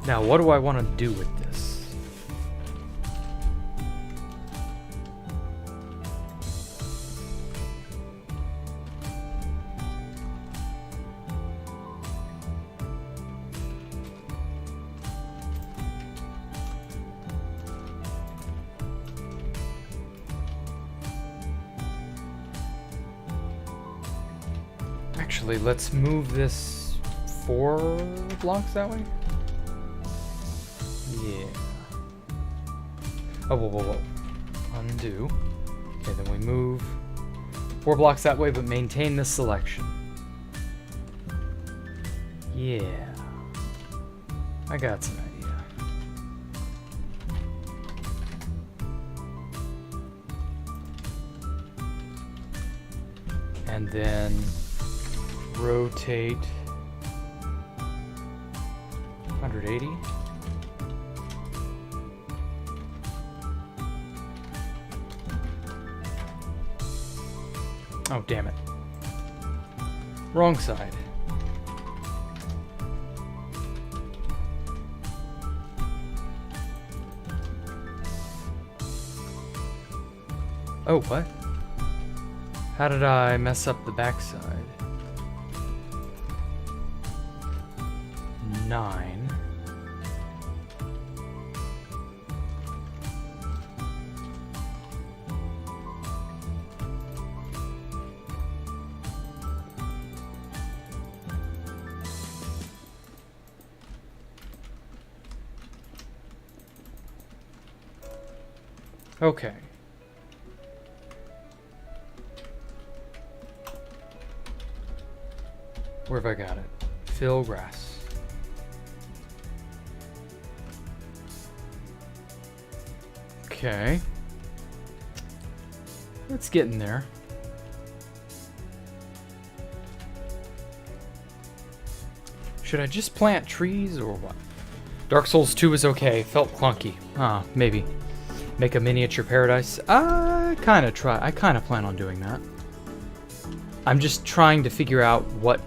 Now, what do I want to do with this? Actually, let's move this 4 blocks that way. Yeah. Oh, whoa. Undo. Okay, then we move 4 blocks that way, but maintain this selection. Yeah. I got some idea. And then rotate 180. Oh, damn it. Wrong side. Oh, what? How did I mess up the backside? 9. Okay. Where have I got it? Fill grass. Okay. It's getting there. Should I just plant trees or what? Dark Souls 2 is okay. Felt clunky. Maybe. Make a miniature paradise. I kind of plan on doing that. I'm just trying to figure out what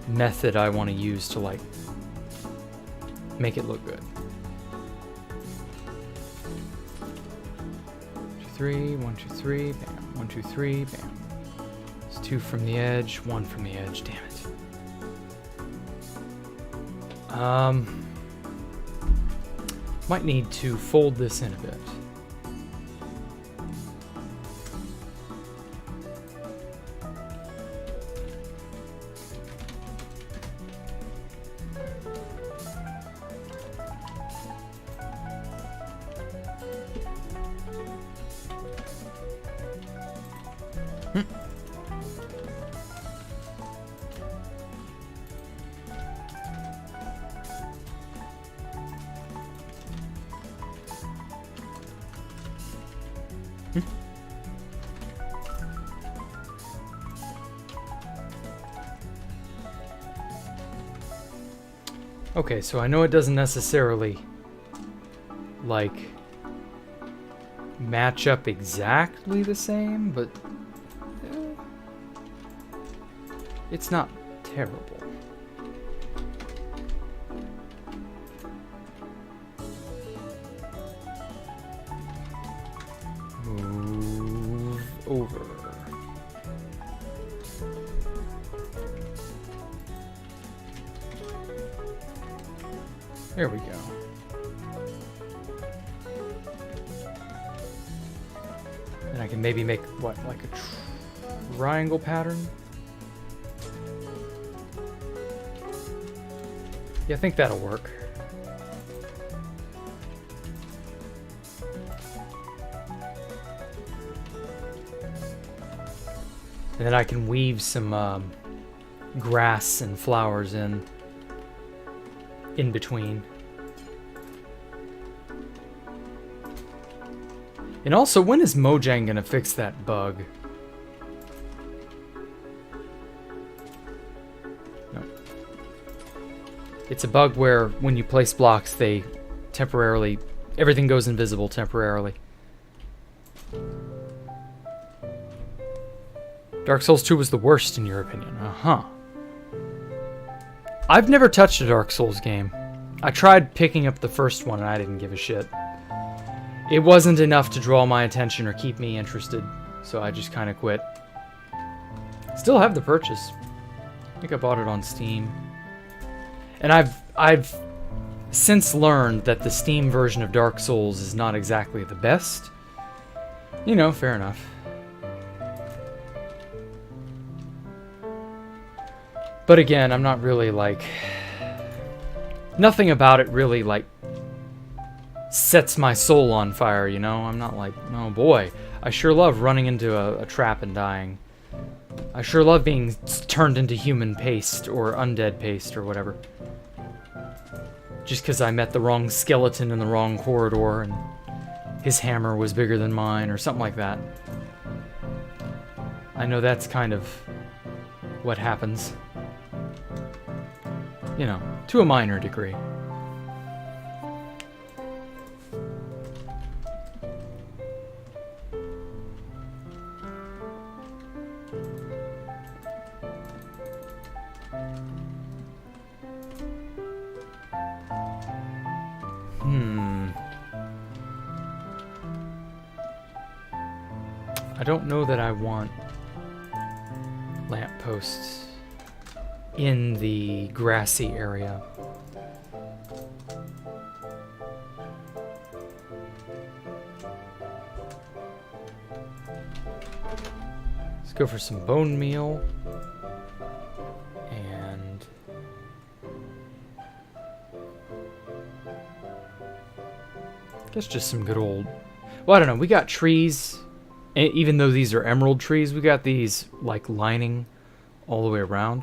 method I want to use to, like, make it look good. 1, 2, 3, 1, 2, 3, bam. 1, 2, 3, bam. It's 2 from the edge, 1 from the edge. Damn it. Might need to fold this in a bit. Okay, so I know it doesn't necessarily, like, match up exactly the same, but it's not terrible. Move over. There we go. And I can maybe make, what, like a triangle pattern? Yeah, I think that'll work. And then I can weave some grass and flowers in between. And also, when is Mojang gonna fix that bug? No. It's a bug where when you place blocks, they temporarily... everything goes invisible temporarily. Dark Souls 2 was the worst in your opinion. Uh-huh. I've never touched a Dark Souls game. I tried picking up the first one and I didn't give a shit. It wasn't enough to draw my attention or keep me interested, so I just kind of quit. Still have the purchase. I think I bought it on Steam. And I've since learned that the Steam version of Dark Souls is not exactly the best. You know, fair enough. But again, I'm not really like... nothing about it really like sets my soul on fire, you know? I'm not like, oh boy, I sure love running into a trap and dying. I sure love being turned into human paste or undead paste or whatever. Just because I met the wrong skeleton in the wrong corridor and his hammer was bigger than mine or something like that. I know that's kind of what happens. You know, to a minor degree. I don't know that I want lampposts in the grassy area. Let's go for some bone meal. And I guess just some good old... well, I don't know. We got trees. Even though these are emerald trees, we got these like lining all the way around.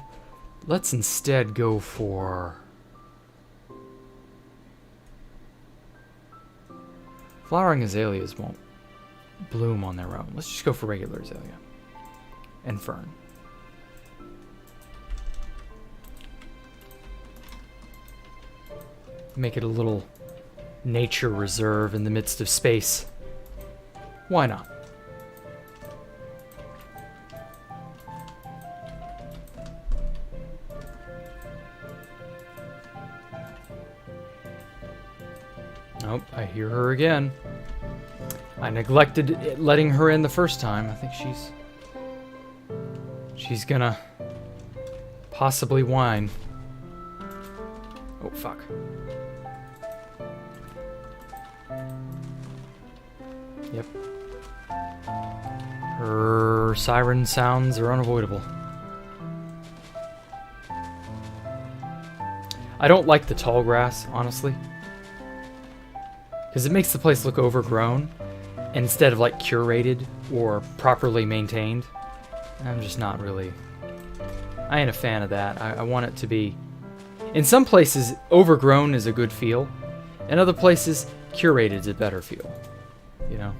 Let's instead go for... flowering azaleas won't bloom on their own. Let's just go for regular azalea. And fern. Make it a little nature reserve in the midst of space. Why not? Nope, I hear her again. I neglected letting her in the first time. I think she's gonna possibly whine. Oh, fuck. Yep. Her siren sounds are unavoidable. I don't like the tall grass, honestly. Because it makes the place look overgrown instead of like curated or properly maintained. I'm just not really... I ain't a fan of that. I want it to be... in some places, overgrown is a good feel. In other places, curated is a better feel. You know?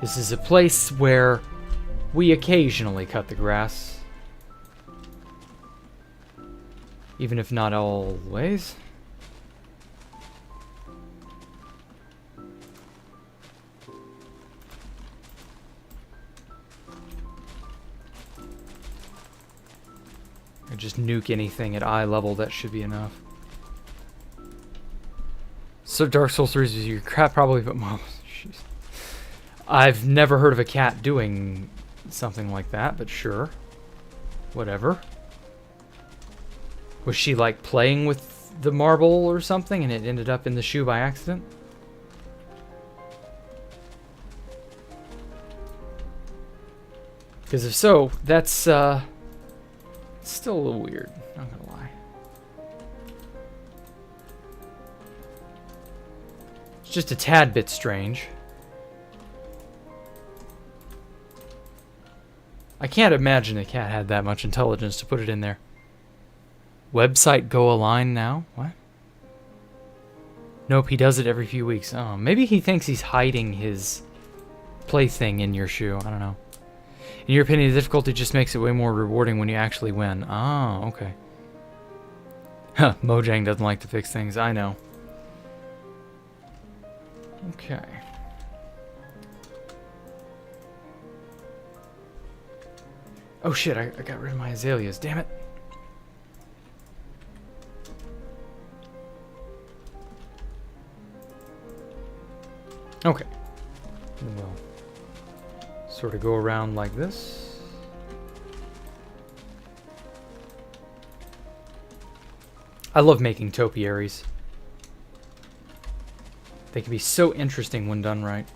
This is a place where we occasionally cut the grass. Even if not always. Just nuke anything at eye level, that should be enough. So Dark Souls 3 is your cat probably, but mom, jeez. I've never heard of a cat doing something like that, but sure. Whatever. Was she like playing with the marble or something and it ended up in the shoe by accident? Because if so, that's still a little weird, not gonna lie. It's just a tad bit strange. I can't imagine a cat had that much intelligence to put it in there. Website go align now? What? Nope, he does it every few weeks. Oh, maybe he thinks he's hiding his plaything in your shoe. I don't know. In your opinion, the difficulty just makes it way more rewarding when you actually win. Oh, okay. Huh, Mojang doesn't like to fix things. I know. Okay. Oh shit, I got rid of my azaleas. Damn it. Okay. We'll sort of go around like this. I love making topiaries. They can be so interesting when done right.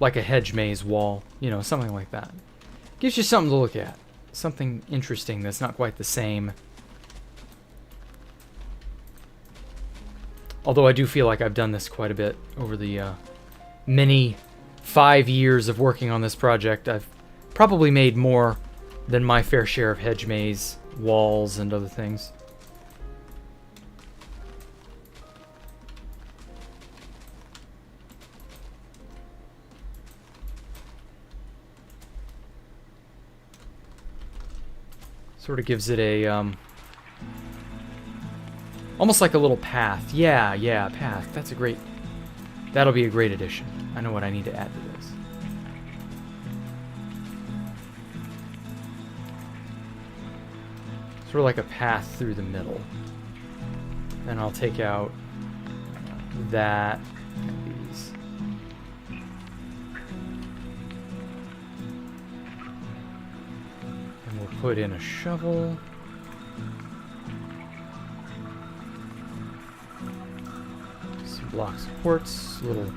Like a hedge maze wall, you know, something like that. Gives you something to look at. Something interesting that's not quite the same. Although I do feel like I've done this quite a bit over the many 5 years of working on this project. I've probably made more than my fair share of hedge maze walls and other things. Sort of gives it a, almost like a little path. Yeah, path. That's a great, that'll be a great addition. I know what I need to add to this. Sort of like a path through the middle. Then I'll take out that and these. And we'll put in a shovel. Some blocks of quartz, little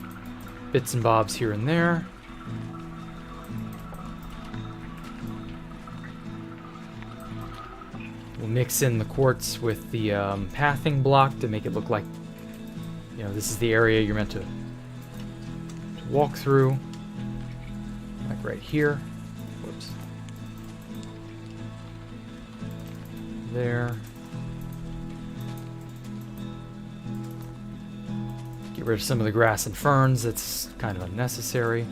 bits and bobs here and there. We'll mix in the quartz with the pathing block to make it look like, you know, this is the area you're meant to walk through. Like right here. Whoops. There. Get rid of some of the grass and ferns. That's kind of unnecessary.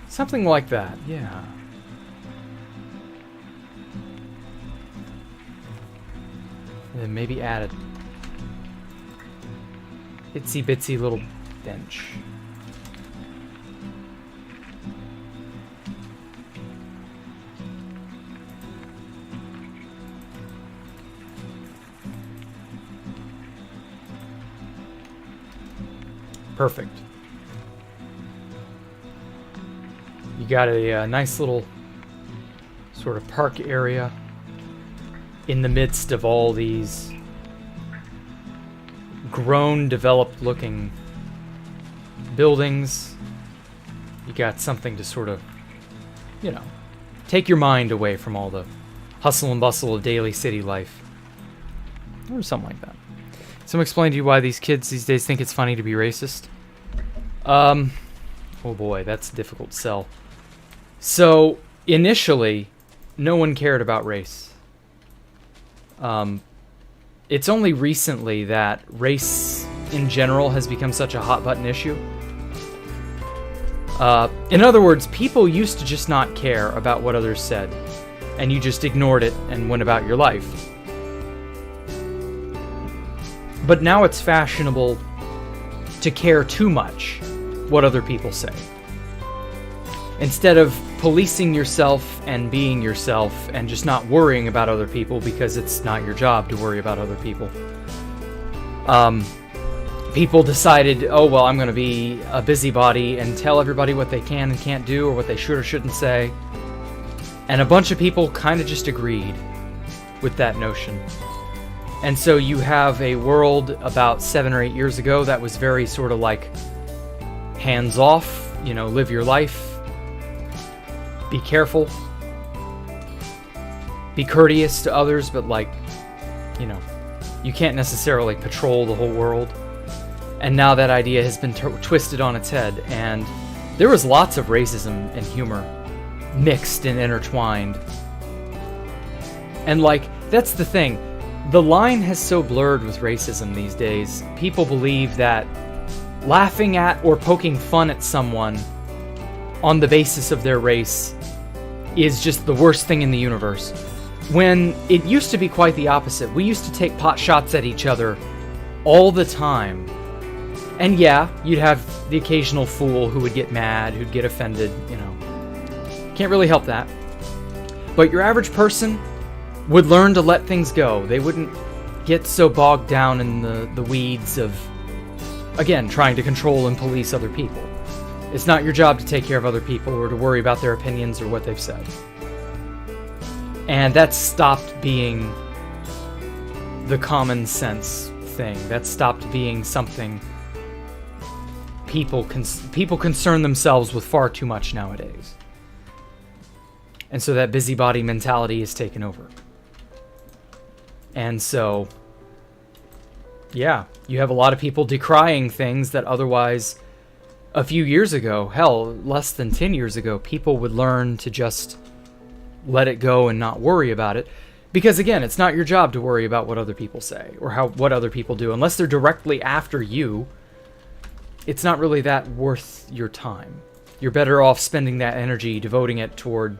Something like that, yeah. And then maybe add a itsy bitsy little bench. Perfect. You got a nice little sort of park area in the midst of all these grown, developed looking buildings. You got something to sort of, you know, take your mind away from all the hustle and bustle of daily city life. Or something like that. Someone explain to you why these kids these days think it's funny to be racist? Oh boy, that's a difficult sell. So, initially, no one cared about race. It's only recently that race in general has become such a hot-button issue. In other words, people used to just not care about what others said, and you just ignored it and went about your life. But now it's fashionable to care too much what other people say. Instead of policing yourself and being yourself and just not worrying about other people because it's not your job to worry about other people. People decided, oh, well, I'm going to be a busybody and tell everybody what they can and can't do or what they should or shouldn't say. And a bunch of people kind of just agreed with that notion. And so you have a world about 7 or 8 years ago that was very sort of like hands off, you know, live your life. Be careful. Be courteous to others, but like, you know, You can't necessarily patrol the whole world. And now that idea has been twisted on its head, and there was lots of racism and humor mixed and intertwined. And like, that's the thing. The line has so blurred with racism these days. People believe that laughing at or poking fun at someone on the basis of their race is just the worst thing in the universe. When it used to be quite the opposite. We used to take pot shots at each other all the time. And yeah, you'd have the occasional fool who would get mad, who'd get offended, you know. Can't really help that. But your average person would learn to let things go. They wouldn't get so bogged down in the weeds of, again, trying to control and police other people. It's not your job to take care of other people or to worry about their opinions or what they've said. And that stopped being the common sense thing. That stopped being something people concern themselves with far too much nowadays. And so that busybody mentality is taken over. And so, yeah, you have a lot of people decrying things that otherwise, a few years ago, hell, less than 10 years ago, people would learn to just let it go and not worry about it. Because again, it's not your job to worry about what other people say or what other people do. Unless they're directly after you, it's not really that worth your time. You're better off spending that energy, devoting it toward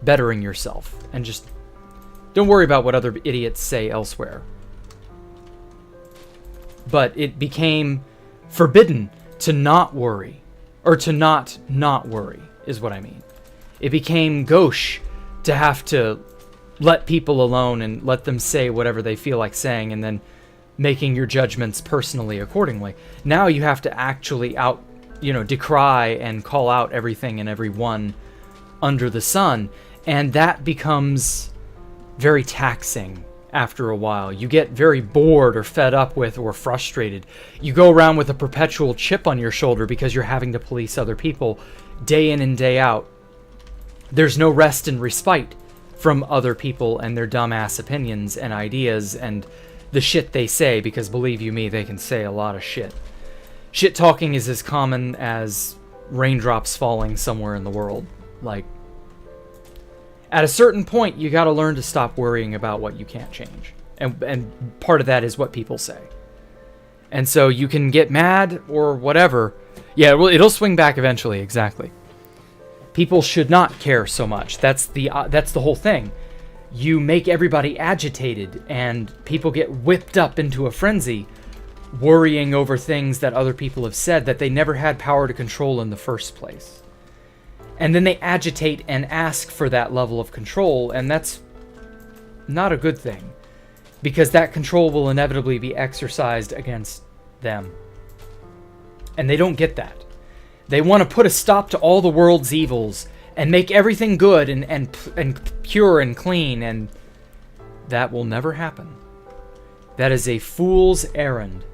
bettering yourself. And just don't worry about what other idiots say elsewhere. But it became forbidden to not worry. Or to not worry, is what I mean. It became gauche to have to let people alone and let them say whatever they feel like saying, and then making your judgments personally accordingly. Now you have to actually decry and call out everything and everyone under the sun, and that becomes very taxing after a while. You get very bored or fed up with or frustrated. You go around with a perpetual chip on your shoulder because you're having to police other people day in and day out. There's no rest and respite from other people and their dumbass opinions and ideas and the shit they say, because believe you me, they can say a lot of shit. Shit talking is as common as raindrops falling somewhere in the world. Like, at a certain point, you gotta learn to stop worrying about what you can't change. And part of that is what people say. And so you can get mad or whatever. Yeah, well, it'll swing back eventually, exactly. People should not care so much. That's the whole thing. You make everybody agitated, and people get whipped up into a frenzy, worrying over things that other people have said that they never had power to control in the first place. And then they agitate and ask for that level of control, and that's not a good thing, because that control will inevitably be exercised against them. And they don't get that. They want to put a stop to all the world's evils and make everything good and pure and clean, and that will never happen. That is a fool's errand,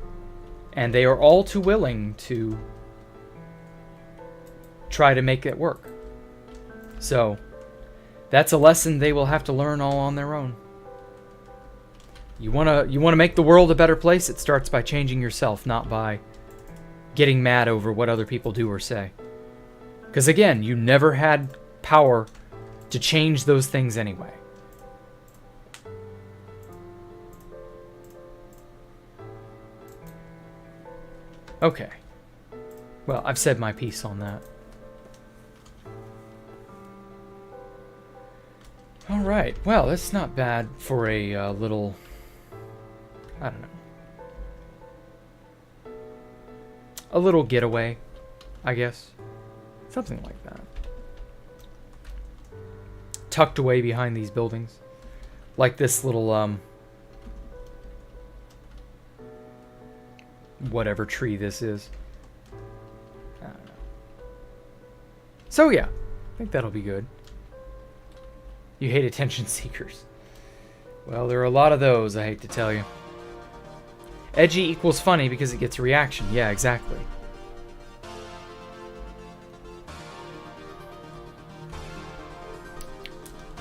and they are all too willing to try to make it work. So, that's a lesson they will have to learn all on their own. You wanna make the world a better place? It starts by changing yourself, not by getting mad over what other people do or say. Because again, you never had power to change those things anyway. Okay. Well, I've said my piece on that. Alright, well, that's not bad for a little, I don't know, a little getaway, I guess. Something like that. Tucked away behind these buildings. Like this little, whatever tree this is. I don't know. So yeah, I think that'll be good. You hate attention seekers. Well, there are a lot of those, I hate to tell you. Edgy equals funny because it gets a reaction. Yeah, exactly.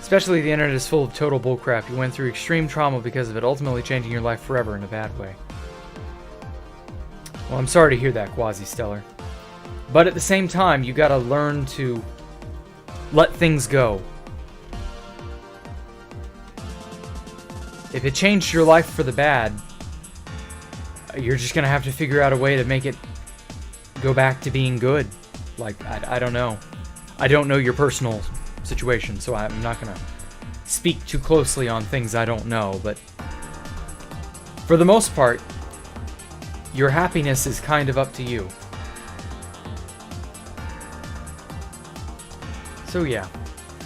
Especially the internet is full of total bullcrap. You went through extreme trauma because of it, ultimately changing your life forever in a bad way. Well, I'm sorry to hear that, Quasi-Stellar. But at the same time, you gotta learn to let things go. If it changed your life for the bad, you're just gonna have to figure out a way to make it go back to being good. Like, I don't know. I don't know your personal situation, so I'm not gonna speak too closely on things I don't know, but for the most part, your happiness is kind of up to you. So yeah,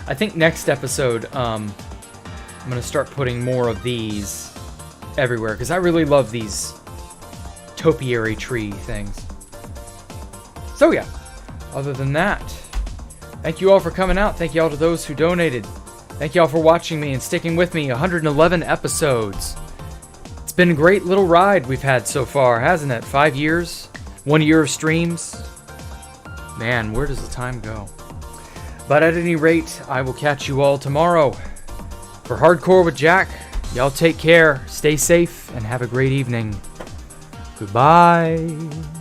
I think next episode, I'm gonna start putting more of these everywhere, because I really love these topiary tree things. So yeah, other than that, thank you all for coming out. Thank you all to those who donated. Thank you all for watching me and sticking with me. 111 episodes. It's been a great little ride we've had so far, hasn't it? 5 years, 1 year of streams. Man, where does the time go? But at any rate, I will catch you all tomorrow. For Hardcore with Jack, y'all take care, stay safe, and have a great evening. Goodbye.